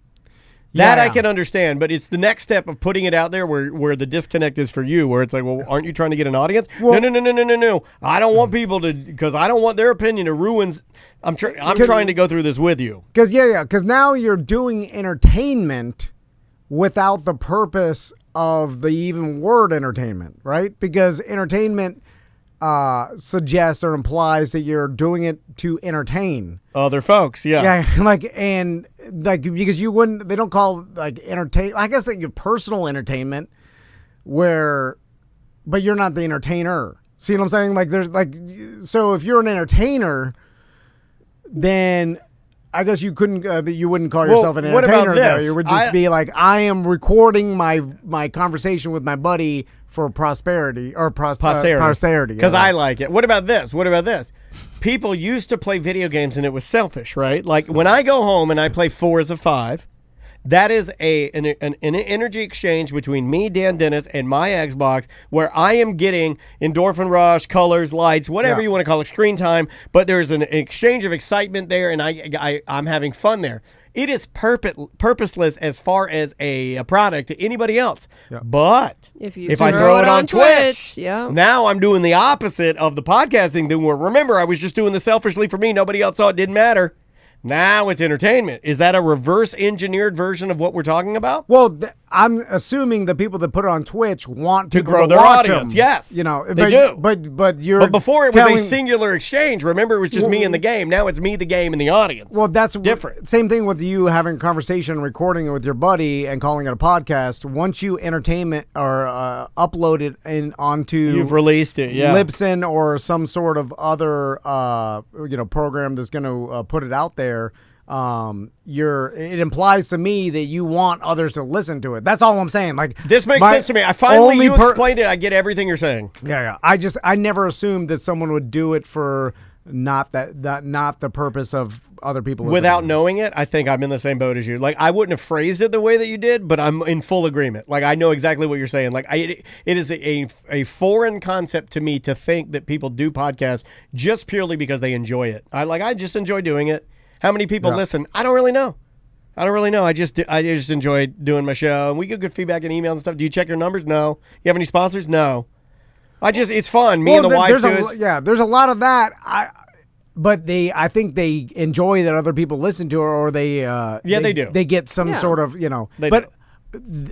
That I can understand, but it's the next step of putting it out there where the disconnect is for you, where it's like, well, aren't you trying to get an audience? Well, no. I don't want people to, because I don't want their opinion to ruin. I'm trying to go through this with you. Because now you're doing entertainment without the purpose of the even word entertainment, right? Because entertainment suggests or implies that you're doing it to entertain other folks. Yeah, because they don't call it like entertain. I guess like your personal entertainment, but you're not the entertainer. See what I'm saying? Like so if you're an entertainer, then I guess you wouldn't call yourself an entertainer. Though. You would just be like, I am recording my conversation with my buddy for prosperity or posterity. Because I like it. What about this? People used to play video games and it was selfish, right? Like when I go home and I play 4 as a 5, that is an energy exchange between me, Dan Dennis, and my Xbox, where I am getting endorphin rush, colors, lights, whatever you want to call it, screen time. But there's an exchange of excitement there, and I'm having fun there. It is purposeless as far as a product to anybody else. Yeah. But if I throw it on Twitch, now I'm doing the opposite of the podcasting thing, where remember, I was just doing this selfishly for me. Nobody else saw it. Didn't matter. Now it's entertainment. Is that a reverse engineered version of what we're talking about? Well, I'm assuming the people that put it on Twitch want to grow their audience. Them. Yes, they do. But before it was a singular exchange. Remember, it was just me and the game. Now it's me, the game, and the audience. Well, that's different. Same thing with you having a conversation, recording it with your buddy, and calling it a podcast. Once you entertainment or upload it onto, you've released it, Libsyn or some sort of other program that's going to put it out there. It implies to me that you want others to listen to it. That's all I'm saying. Like, this makes sense to me. I finally explained it. I get everything you're saying. Yeah. I never assumed that someone would do it for not the purpose of other people listening. Without knowing it, I think I'm in the same boat as you. Like, I wouldn't have phrased it the way that you did, but I'm in full agreement. Like, I know exactly what you're saying. Like, it is a foreign concept to me to think that people do podcasts just purely because they enjoy it. I just enjoy doing it. How many people listen? I don't really know. I just enjoy doing my show, and we get good feedback and emails and stuff. Do you check your numbers? No. You have any sponsors? No. It's fun. Me and the wife do it. There's a lot of that. I think they enjoy that other people listen to it, or they they do. They get some sort of the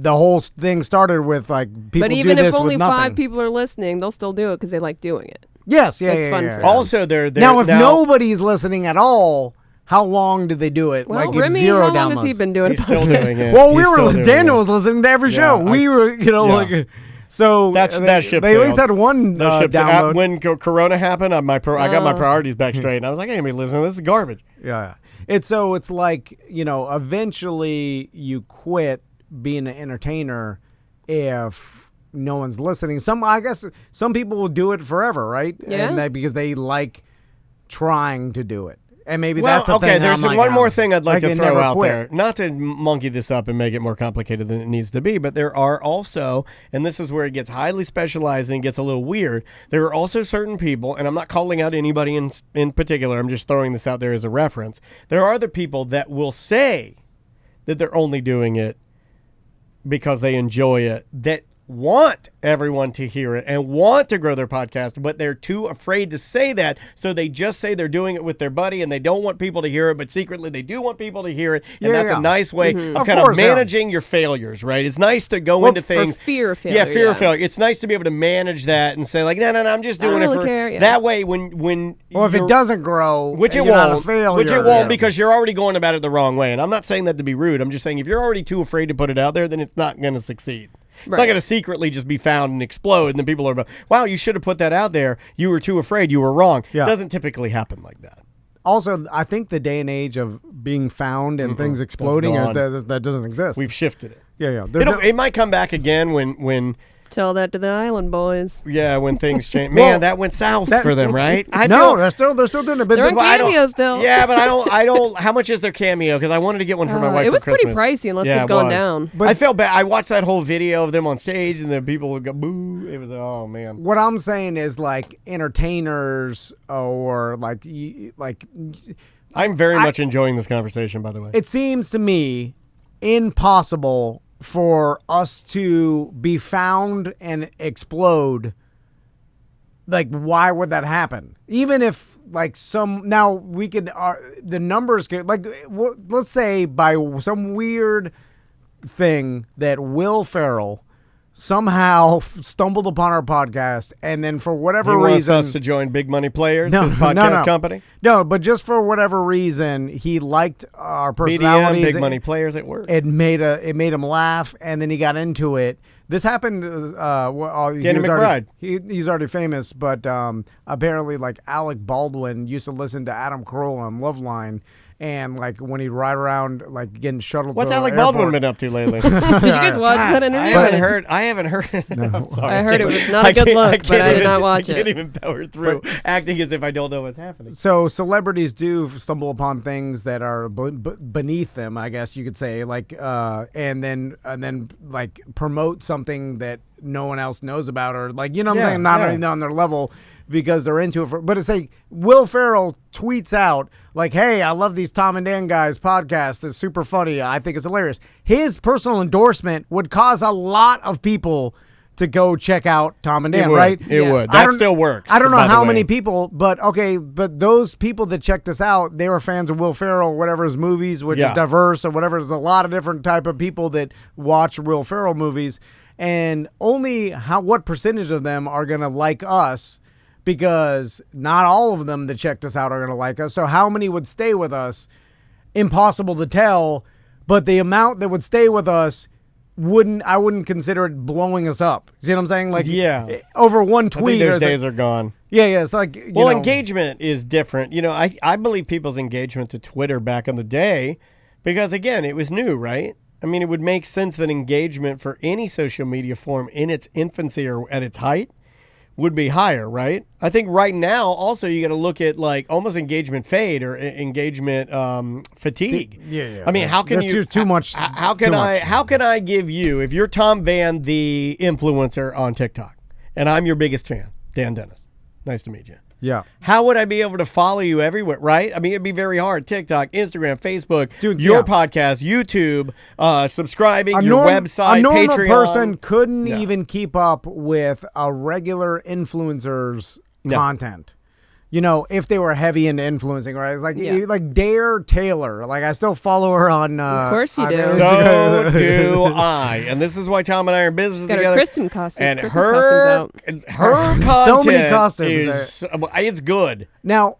whole thing started with like people. But even do if this only with 5 people are listening, they'll still do it because they like doing it. Yes, It's fun for them. Also, they're now if nobody's listening at all. How long did they do it? Well, like Remy, zero how long downloads. has he been doing He's still doing it. Well, Daniel was listening to every show. We were, so that ship they at least sailed. had one download. When Corona happened, I got my priorities back straight, and I was like, "Hey, me listening. This is garbage." Yeah. It's like eventually you quit being an entertainer if no one's listening. I guess some people will do it forever, right? Yeah. And because they like trying to do it. And maybe that's a thing. Okay, there's one more thing I'd like to throw out quit. there. Not to monkey this up and make it more complicated than it needs to be, but there are also, and this is where it gets highly specialized and gets a little weird, there are also certain people, and I'm not calling out anybody in particular, I'm just throwing this out there as a reference. There are other people that will say that they're only doing it because they enjoy it, that want everyone to hear it and want to grow their podcast, but they're too afraid to say that, so they just say they're doing it with their buddy and they don't want people to hear it, but secretly they do want people to hear it, and that's a nice way of kind of managing your failures, right? It's nice to go into things. Or fear of failure. Yeah, fear of failure. It's nice to be able to manage that and say, like, no, I'm just doing it for... That way, when if it doesn't grow, which it won't, because you're already going about it the wrong way, and I'm not saying that to be rude. I'm just saying if you're already too afraid to put it out there, then it's not going to succeed. It's not going to secretly just be found and explode, and then people are about, wow, you should have put that out there. You were too afraid. You were wrong. It doesn't typically happen like that. Also, I think the day and age of being found and things exploding, that doesn't exist. We've shifted it. Yeah. It might come back again when Tell that to the island boys. Yeah, when things change. Man, that went south for them, right? They're still doing it. But they're on Cameo still. Yeah, but I don't. How much is their Cameo? Because I wanted to get one for my wife. It was for Christmas. pretty pricey unless they've gone down. But I felt bad. I watched that whole video of them on stage, and the people would go boo. It was man. What I'm saying is like entertainers or like. I'm very much enjoying this conversation, by the way. It seems to me impossible for us to be found and explode. Like, why would that happen? Even if now we could the numbers could, let's say by some weird thing that Will Ferrell somehow stumbled upon our podcast, and then for whatever reason, wants us to join Big Money Players, his podcast company. No, but just for whatever reason, he liked our personalities. BDM, Big Money Players at work. It made him laugh, and then he got into it. This happened. Danny McBride. He's already famous, but apparently, Alec Baldwin used to listen to Adam Carolla on Loveline. And when he'd ride around, getting shuttled. What's to Alec airport. Baldwin been up to lately? Did you guys watch that interview? I haven't heard. No. I heard it was not a good look, but I did not watch it. I can't even power through acting as if I don't know what's happening. So celebrities do stumble upon things that are beneath them, I guess you could say, and then promote something that no one else knows about, or what I'm saying, not even on their level. Because they're into it. But it's Will Ferrell tweets out, hey, I love these Tom and Dan guys podcast. It's super funny. I think it's hilarious. His personal endorsement would cause a lot of people to go check out Tom and Dan, right? It would. That still works. I don't know how many people, but those people that checked us out, they were fans of Will Ferrell, whatever his movies, which is diverse or whatever. There's a lot of different type of people that watch Will Ferrell movies. And only what percentage of them are going to like us, because not all of them that checked us out are going to like us. So how many would stay with us? Impossible to tell. But the amount that would stay with us, I wouldn't consider it blowing us up. See what I'm saying? Over one tweet. I think those days are gone. Yeah. It's engagement is different. I believe people's engagement to Twitter back in the day, because again, it was new, right? I mean, it would make sense that engagement for any social media form in its infancy or at its height would be higher, right? I think right now also you got to look at like almost engagement fade or engagement fatigue. Yeah. I mean, how can That's you too much? How can I give you, if you're Tom Van, the influencer on TikTok, and I'm your biggest fan, Dan Dennis. Nice to meet you. Yeah. How would I be able to follow you everywhere, right? I mean, it'd be very hard. TikTok, Instagram, Facebook, Dude, your yeah. podcast, YouTube, subscribing, your A website, normal Patreon. person couldn't even keep up with a regular influencer's content. You know, if they were heavy into influencing, right? Like Dare Taylor. Like, I still follow her on. Of course you do. So do I. And this is why Tom and I are in business Got together. her Christmas costume. And Christmas her costumes out. content So many costumes. is, it's good. Now,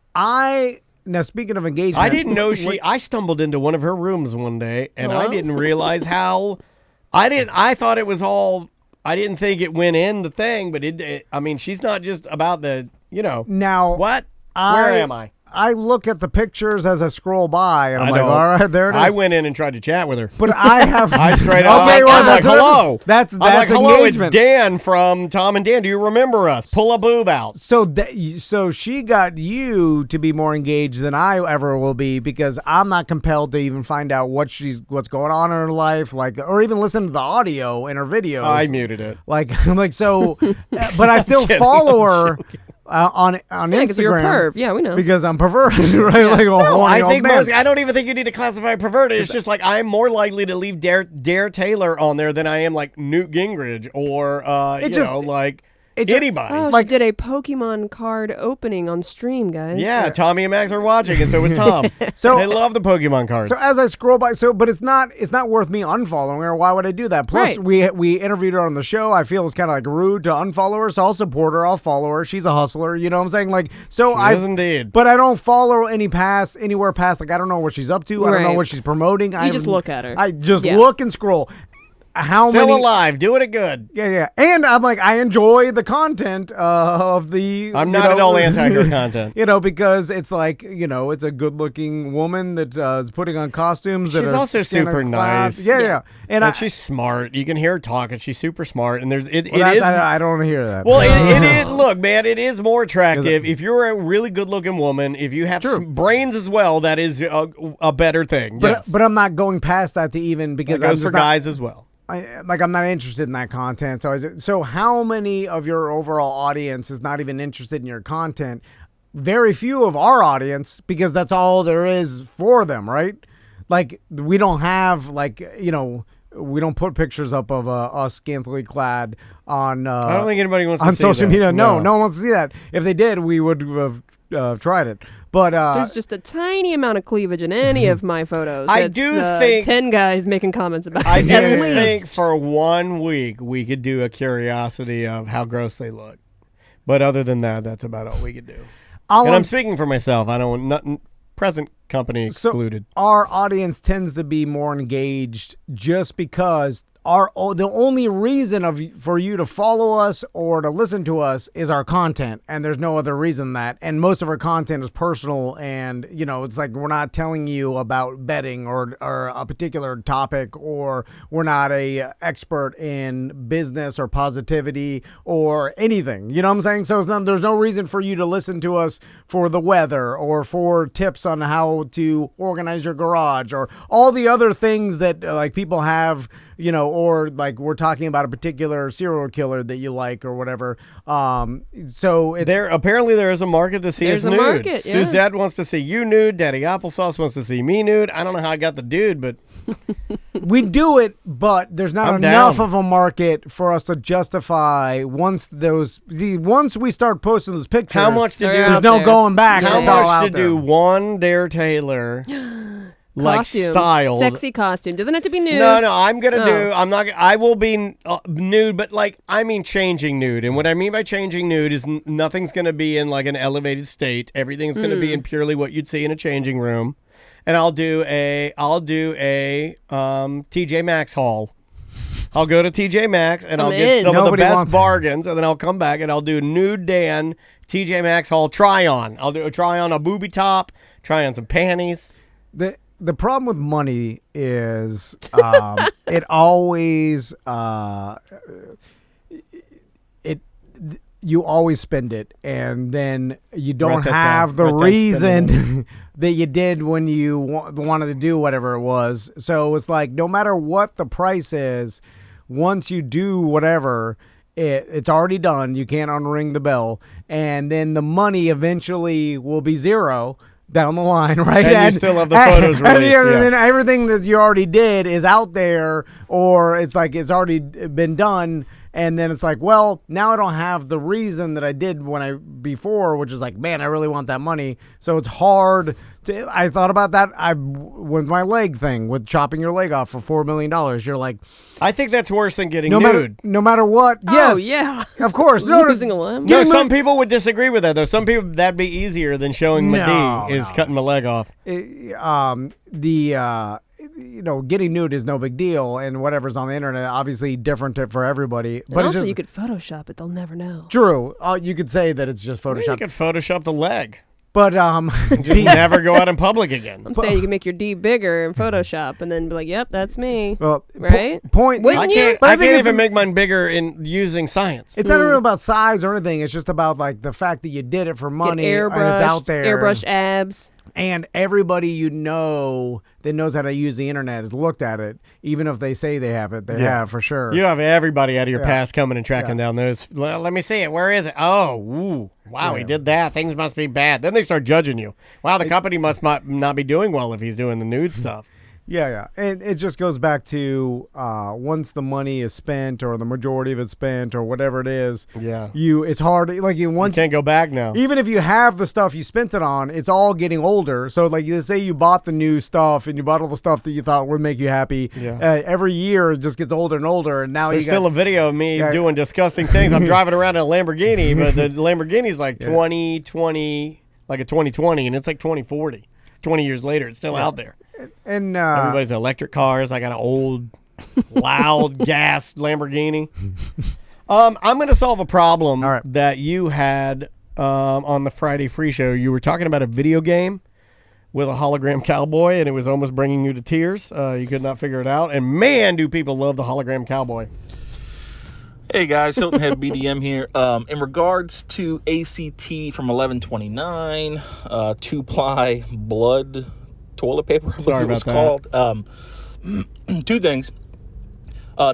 speaking of engagement. I didn't know I stumbled into one of her rooms one day, and I didn't realize how, I thought it was all, I didn't think it went in the thing, but I mean, she's not just about the, Now, what? Where am I? I look at the pictures as I scroll by, and I'm like, know. all right, there it is. I went in and tried to chat with her. But I have. I straight up. Okay, well, I'm like, hello. That's I'm like, hello, it's engagement. Dan from Tom and Dan. Do you remember us? Pull a boob out. So she got you to be more engaged than I ever will be, because I'm not compelled to even find out what's going on in her life, or even listen to the audio in her videos. I muted it. But I still follow her. On Instagram, because you're a perv. Yeah, we know. Because I'm perverted, right? Like a horny old man. I don't even think you need to classify perverted. It's just like I'm more likely to leave Dare Taylor on there than I am like Newt Gingrich or anybody. Oh, she did a Pokemon card opening on stream, guys. Yeah, Tommy and Max are watching, and so was Tom. So they love the Pokemon cards. So as I scroll by, but it's not worth me unfollowing her. Why would I do that? Plus, we interviewed her on the show. I feel it's kind of like rude to unfollow her, so I'll support her. I'll follow her. She's a hustler. You know what I'm saying? Like, so she is indeed. But I don't follow anywhere past. Like, I don't know what she's up to. I don't know what she's promoting. You just look at her. I just look and scroll. Still alive, doing it good. Yeah. And I'm like, I enjoy the content of the. I'm not at all anti her content. Because it's like, it's a good-looking woman that is putting on costumes. She's also super nice. Yeah. And she's smart. You can hear her talking. She's super smart. And I don't hear that. Well, it is. Look, man, it is more attractive if you're a really good-looking woman. If you have some brains as well, that is a better thing. But I'm not going past that to even because that goes for guys as well. I'm not interested in that content. So how many of your overall audience is not even interested in your content? Very few of our audience, because that's all there is for them, right? Like, we don't have we don't put pictures up of us scantily clad on. I don't think anybody wants to on see social that. media. No one wants to see that. If they did, we would have tried it. But there's just a tiny amount of cleavage in any of my photos. I do think 10 guys making comments about it. I do think for 1 week we could do a curiosity of how gross they look. But other than that, that's about all we could do. I'm speaking for myself. I don't want present company excluded. So our audience tends to be more engaged just because the only reason for you to follow us or to listen to us is our content, and there's no other reason than that. And most of our content is personal, and it's like we're not telling you about betting or a particular topic, or we're not a expert in business or positivity or anything. You know what I'm saying? So there's no reason for you to listen to us for the weather or for tips on how to organize your garage or all the other things that like people have. Or like we're talking about a particular serial killer that you like or whatever. So it's apparently there is a market to see us nude. Market, yeah. Suzette wants to see you nude. Daddy Applesauce wants to see me nude. I don't know how I got the dude, but we do it. But there's not enough of a market for us to justify once we start posting those pictures. How much to do? There's no going back. How much to do one Dare Taylor? Costume. Styled. Sexy costume. Doesn't have to be nude. No, I'm going to do, I will be nude, but changing nude. And what I mean by changing nude is nothing's going to be in like an elevated state. Everything's going to be in purely what you'd see in a changing room. And I'll do a TJ Maxx haul. I'll go to TJ Maxx and I'll get some of the best bargains, and then I'll come back and I'll do nude Dan TJ Maxx haul try on. I'll do a try on a booby top, try on some panties. The problem with money is it always you always spend it, and then you don't Right, have the right, that's reason that you did when you wanted to do whatever it was. So it's like no matter what the price is, once you do whatever, it's already done. You can't unring the bell, and then the money eventually will be zero down the line, right? And you still have the photos released. And then everything that you already did is out there, or it's like it's already been done. And then it's like, well, now I don't have the reason that I did before, which is like, man, I really want that money. So it's hard to. I thought about that. With my leg thing, with chopping your leg off for $4 million. You're like, I think that's worse than getting nude. No matter what. Yes. Oh, yeah. Of course. Losing a limb. No, some people would disagree with that, though. Some people, that'd be easier than showing my D is cutting my leg off. Getting nude is no big deal, and whatever's on the internet, obviously different for everybody. But but also, it's just, you could Photoshop it; they'll never know. true. You could say that it's just Photoshop. You could Photoshop the leg. But Just never go out in public again. I'm saying you can make your D bigger in Photoshop, and then be like, "Yep, that's me." well, right? Point. Wouldn't you? I can't even make mine bigger in using science. It's not even about size or anything. It's just about like the fact that you did it for money Get and it's out there. Airbrushed abs. And everybody that knows how to use the internet has looked at it. Even if they say they have it, they have for sure. You have everybody out of your past coming and tracking down those. Let me see it. Where is it? Oh, ooh, wow, he did that. Things must be bad. Then they start judging you. Wow, the company must not be doing well if he's doing the nude stuff. Yeah. And it just goes back to once the money is spent or the majority of it's spent or whatever it is, it's hard. Like you can't go back now. Even if you have the stuff you spent it on, it's all getting older. So like you say you bought the new stuff and you bought all the stuff that you thought would make you happy. Every year it just gets older and older. And now there's still a video of me doing disgusting things. I'm driving around in a Lamborghini, but the Lamborghini's like 2020, like a 2020, and it's like 2040. 20 years later, it's still out there. And everybody's electric cars. I got an old, loud gas Lamborghini. I'm going to solve a problem that you had on the Friday Free Show. You were talking about a video game with a hologram cowboy, and it was almost bringing you to tears. You could not figure it out. And man, do people love the hologram cowboy. Hey guys, Hilton Head BDM here. In regards to ACT from 1129, 2-ply blood toilet paper, I believe it was called. Two things.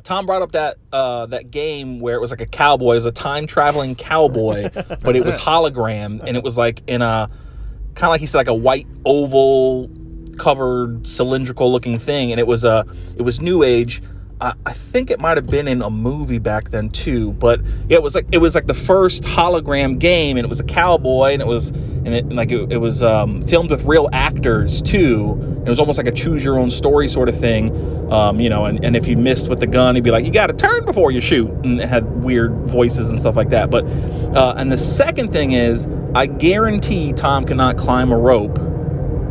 Tom brought up that game where it was like a cowboy, it was a time traveling cowboy, but it was hologram, and it was like in a kind of like he said, like a white oval covered cylindrical looking thing, and it was new age. I think it might have been in a movie back then too, but yeah, it was like the first hologram game, and it was a cowboy, and it was filmed with real actors too. It was almost like a choose your own story sort of thing, and if you missed with the gun, he'd be like, you got to turn before you shoot, and it had weird voices and stuff like that. But and the second thing is, I guarantee Tom cannot climb a rope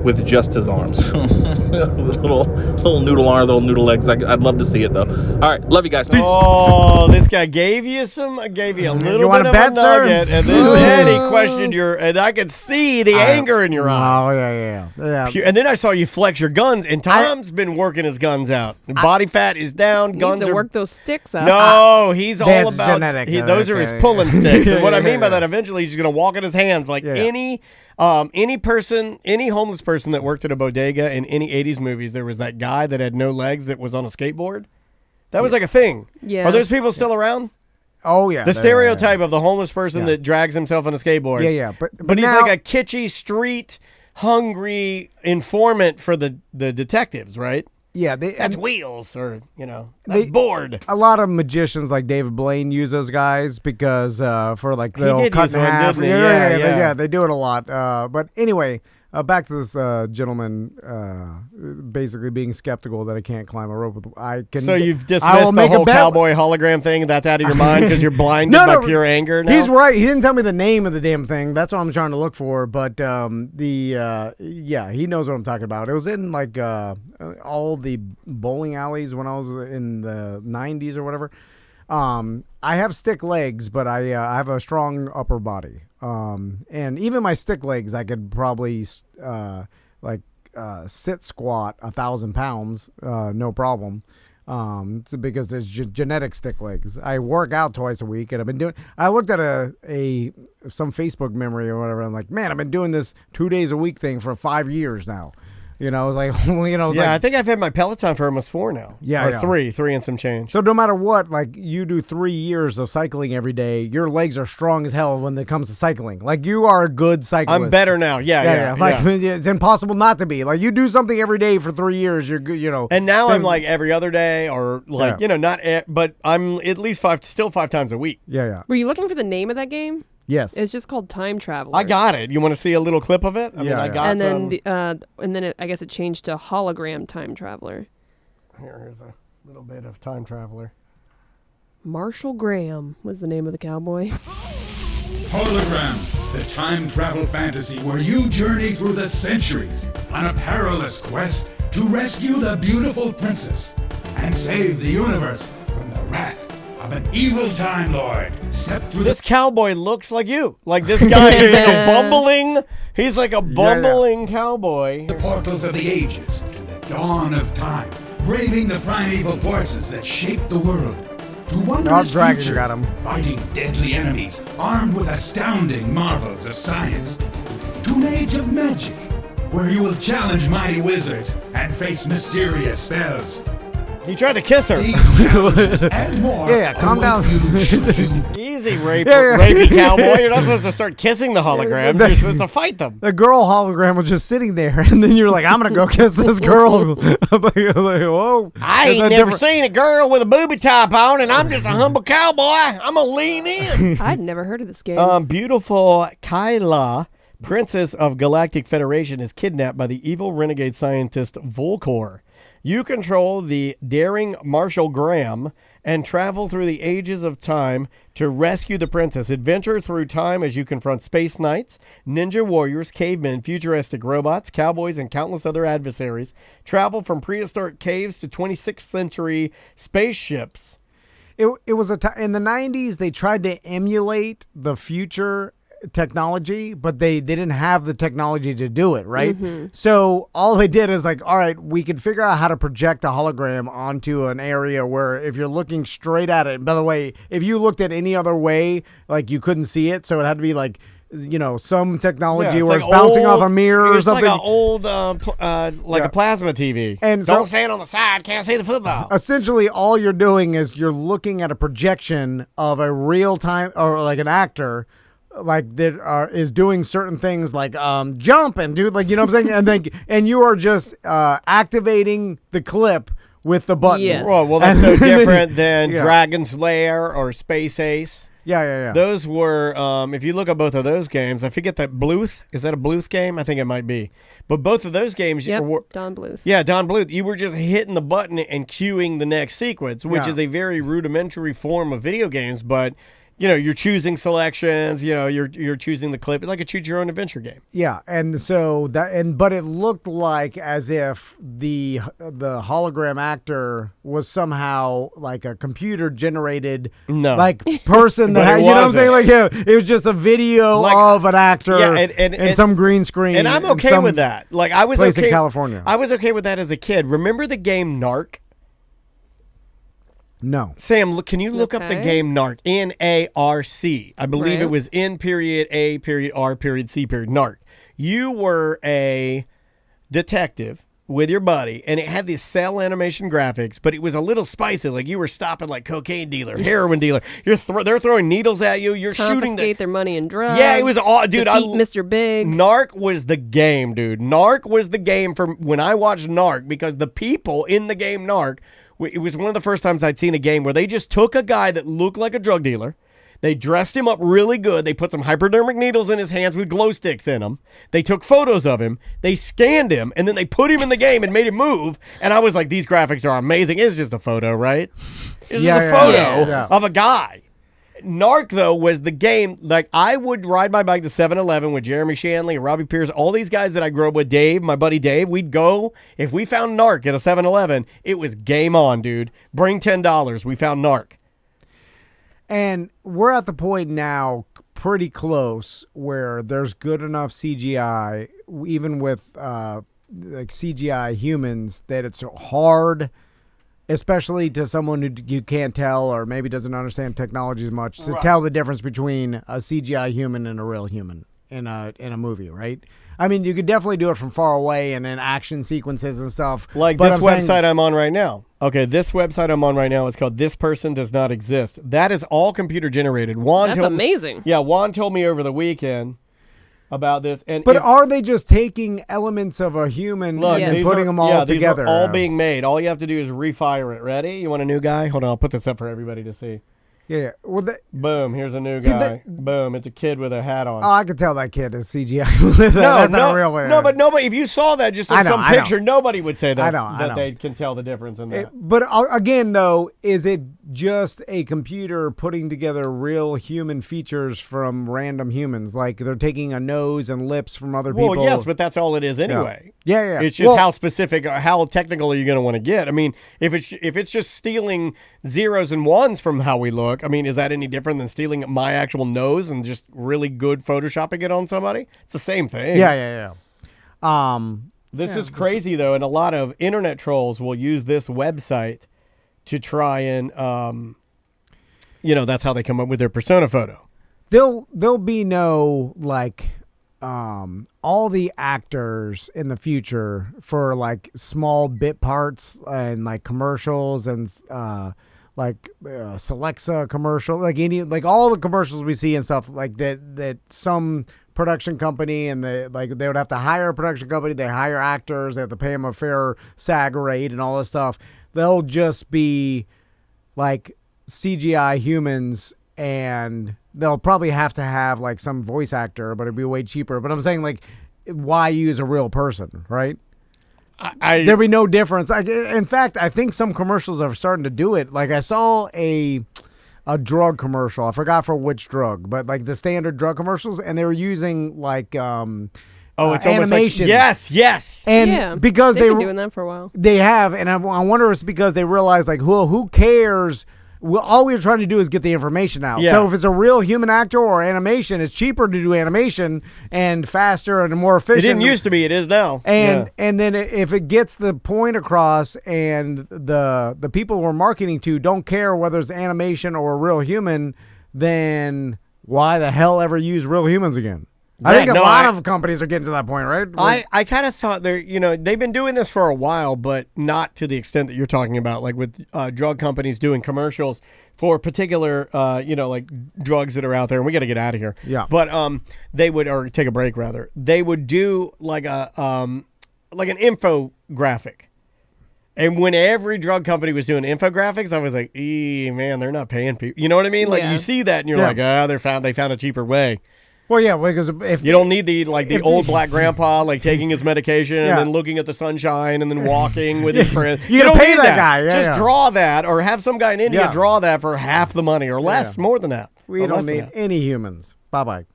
with just his arms. little noodle arms, little noodle legs. I'd love to see it though. All right, love you guys. Peace. Oh, this guy gave you a little bit of a nugget, and then he questioned and I could see the anger in your eyes. Oh, yeah. And then I saw you flex your guns, and Tom's been working his guns out. Body fat is down. Guns needs to are work those sticks out. No, he's all about genetic. Those are his pulling sticks. And what I mean by that, eventually he's going to walk in his hands like any homeless person that worked at a bodega in any 80s movies, there was that guy that had no legs that was on a skateboard. That was like a thing. Yeah. Are those people still around? Oh, yeah. The stereotype of the homeless person that drags himself on a skateboard. Yeah. But he's like a kitschy, street, hungry informant for the detectives, right? Yeah, that's Wheels, or that's Bored. A lot of magicians like David Blaine use those guys because for like they'll cut in half. Yeah, they do it a lot. But anyway, back to this gentleman basically being skeptical that I can't climb a rope. So you've dismissed the whole cowboy hologram thing. That's out of your mind because you're blinded by pure anger now? He's right. He didn't tell me the name of the damn thing. That's what I'm trying to look for. But he knows what I'm talking about. It was in like all the bowling alleys when I was in the 90s or whatever. I have stick legs, but I have a strong upper body. And even my stick legs, I could probably sit squat 1,000 pounds, no problem. It's because there's genetic stick legs. I work out twice a week, and I've been doing. I looked at some Facebook memory or whatever. I'm like, man, I've been doing this 2 days a week thing for 5 years now. You know, it's like, I think I've had my Peloton for almost 4 now. Yeah, or three and some change. So no matter what, like you do 3 years of cycling every day, your legs are strong as hell when it comes to cycling. Like you are a good cyclist. I'm better now. Yeah. Like it's impossible not to be. Like you do something every day for 3 years, you're good. You know. And now I'm like every other day, or like but I'm at least 5 times a week. Yeah. Were you looking for the name of that game? Yes. It's just called Time Traveler. I got it. You want to see a little clip of it? I mean, I got and then I guess it changed to Hologram Time Traveler. Here's a little bit of Time Traveler. Marshall Graham was the name of the cowboy. Hologram, the time travel fantasy where you journey through the centuries on a perilous quest to rescue the beautiful princess and save the universe from the wrath of an evil Time Lord. Step through This cowboy looks like you. Like this guy is like a bumbling. He's like a bumbling cowboy. the portals of the ages to the dawn of time, braving the primeval forces that shape the world. To wondrous Dragons future, got him. fighting deadly enemies, armed with astounding marvels of science. To an age of magic, where you will challenge mighty wizards and face mysterious spells. He tried to kiss her. These challenges and more. calm down. Easy, rapey cowboy. You're not supposed to start kissing the holograms. You're supposed to fight them. The girl hologram was just sitting there, and then you're like, I'm going to go kiss this girl. I'm like, whoa. I ain't never seen a girl with a booby top on, and I'm just a humble cowboy. I'm going to lean in. I'd never heard of this game. Beautiful Kyla, Princess of Galactic Federation, is kidnapped by the evil renegade scientist Volcor. You control the daring Marshall Graham and travel through the ages of time to rescue the princess. Adventure through time as you confront space knights, ninja warriors, cavemen, futuristic robots, cowboys, and countless other adversaries. Travel from prehistoric caves to 26th century spaceships. It was in the 90s, they tried to emulate the future technology, but they didn't have the technology to do it, right? So all they did is like, all right, we can figure out how to project a hologram onto an area where if you're looking straight at it, and by the way, if you looked at any other way, like you couldn't see it, so it had to be like, you know, some technology where it's bouncing off a mirror or something. It's like an old, a plasma TV. And don't stand on the side, can't see the football. Essentially, all you're doing is you're looking at a projection of a real time, or like an actor, like that is doing certain things like jump and do, like, you know what I'm saying, and you are just activating the clip with the button. Yes. Well, that's so different than Dragon's Lair or Space Ace. Yeah. Those were, if you look at both of those games, I forget that Bluth. Is that a Bluth game? I think it might be. But both of those games, Don Bluth. Yeah, Don Bluth. You were just hitting the button and cueing the next sequence, which is a very rudimentary form of video games, but you know, you're choosing selections, you know, you're choosing the clip, like a choose your own adventure game. Yeah, and so but it looked like as if the hologram actor was somehow like a computer generated like person that you know what I'm saying, like it was just a video of an actor and some green screen. And I'm okay with that. Like I was place in California. I was okay with that as a kid. Remember the game Narc? No. Sam, can you look up the game Narc? N-A-R-C. I believe it was N period A period R period C period. Narc. You were a detective with your buddy, and it had these cell animation graphics, but it was a little spicy. Like you were stopping like cocaine dealer, heroin dealer. They're throwing needles at you. You're shooting their money and drugs. Yeah, it was all, dude. Mr. Big. Narc was the game, dude. Narc was the game from when I watched Narc, because the people in the game Narc. It was one of the first times I'd seen a game where they just took a guy that looked like a drug dealer. They dressed him up really good. They put some hypodermic needles in his hands with glow sticks in them. They took photos of him. They scanned him, and then they put him in the game and made him move. And I was like, these graphics are amazing. It's just a photo, right? It's just a photo of a guy. Narc, though, was the game. Like, I would ride my bike to 7-Eleven with Jeremy Shanley and Robbie Pierce, all these guys that I grew up with, Dave, my buddy Dave. We'd go, if we found Narc at a 7-Eleven, it was game on, dude. Bring $10. We found Narc. And we're at the point now, pretty close, where there's good enough CGI, even with like CGI humans, that it's hard especially to someone who you can't tell or maybe doesn't understand technology as much, to tell the difference between a CGI human and a real human in a movie, right? I mean, you could definitely do it from far away and in action sequences and stuff. Like this website I'm on right now. Okay, this website I'm on right now is called This Person Does Not Exist. That is all computer generated. That's amazing. Yeah, Juan told me over the weekend about this. But are they just taking elements of a human and putting them all together? These are all being made. All you have to do is refire it. Ready? You want a new guy? Hold on, I'll put this up for everybody to see. Yeah. Well, boom, here's a new guy. Boom, it's a kid with a hat on. Oh, I could tell that kid is CGI. That's not real. No, but nobody, if you saw that just in some picture, nobody would say that they can tell the difference in that. But again, though, is it just a computer putting together real human features from random humans? Like they're taking a nose and lips from other people? Well, yes, but that's all it is anyway. Yeah. It's just how specific, how technical are you going to want to get? I mean, if it's just stealing zeros and ones from how we look, I mean, is that any different than stealing my actual nose and just really good photoshopping it on somebody? It's the same thing. Yeah. This is crazy, though, and a lot of internet trolls will use this website to try and, that's how they come up with their persona photo. There'll be no, like, all the actors in the future for, like, small bit parts and, like, commercials and, Celexa commercial, like all the commercials we see and stuff like that some production company and they would have to hire a production company, they hire actors, they have to pay them a fair SAG rate and all this stuff. They'll just be like CGI humans and they'll probably have to have like some voice actor, but it'd be way cheaper. But I'm saying, like, why use a real person, right? There'd be no difference. In fact, I think some commercials are starting to do it. Like I saw a drug commercial. I forgot for which drug, but like the standard drug commercials, and they were using like it's animation. Like, yes, and because they've been doing that for a while. They have, and I wonder if it's because they realized like, who cares? All we're trying to do is get the information out. Yeah. So if it's a real human actor or animation, it's cheaper to do animation and faster and more efficient. It didn't used to be. It is now. And then if it gets the point across and the people we're marketing to don't care whether it's animation or a real human, then why the hell ever use real humans again? I think a lot of companies are getting to that point, right? I kind of thought they've been doing this for a while, but not to the extent that you're talking about, like with drug companies doing commercials for particular, like drugs that are out there. And we got to get out of here. Yeah. But they would, or take a break rather. They would do like an infographic. And when every drug company was doing infographics, I was like, man, they're not paying people. You know what I mean? Like you see that and you're like, they found a cheaper way. Well, yeah, because if you don't need the old black grandpa like taking his medication and then looking at the sunshine and then walking with his friends. You don't pay that guy. Just draw that, or have some guy in India draw that for half the money or less, more than that. We don't need any humans. Bye-bye.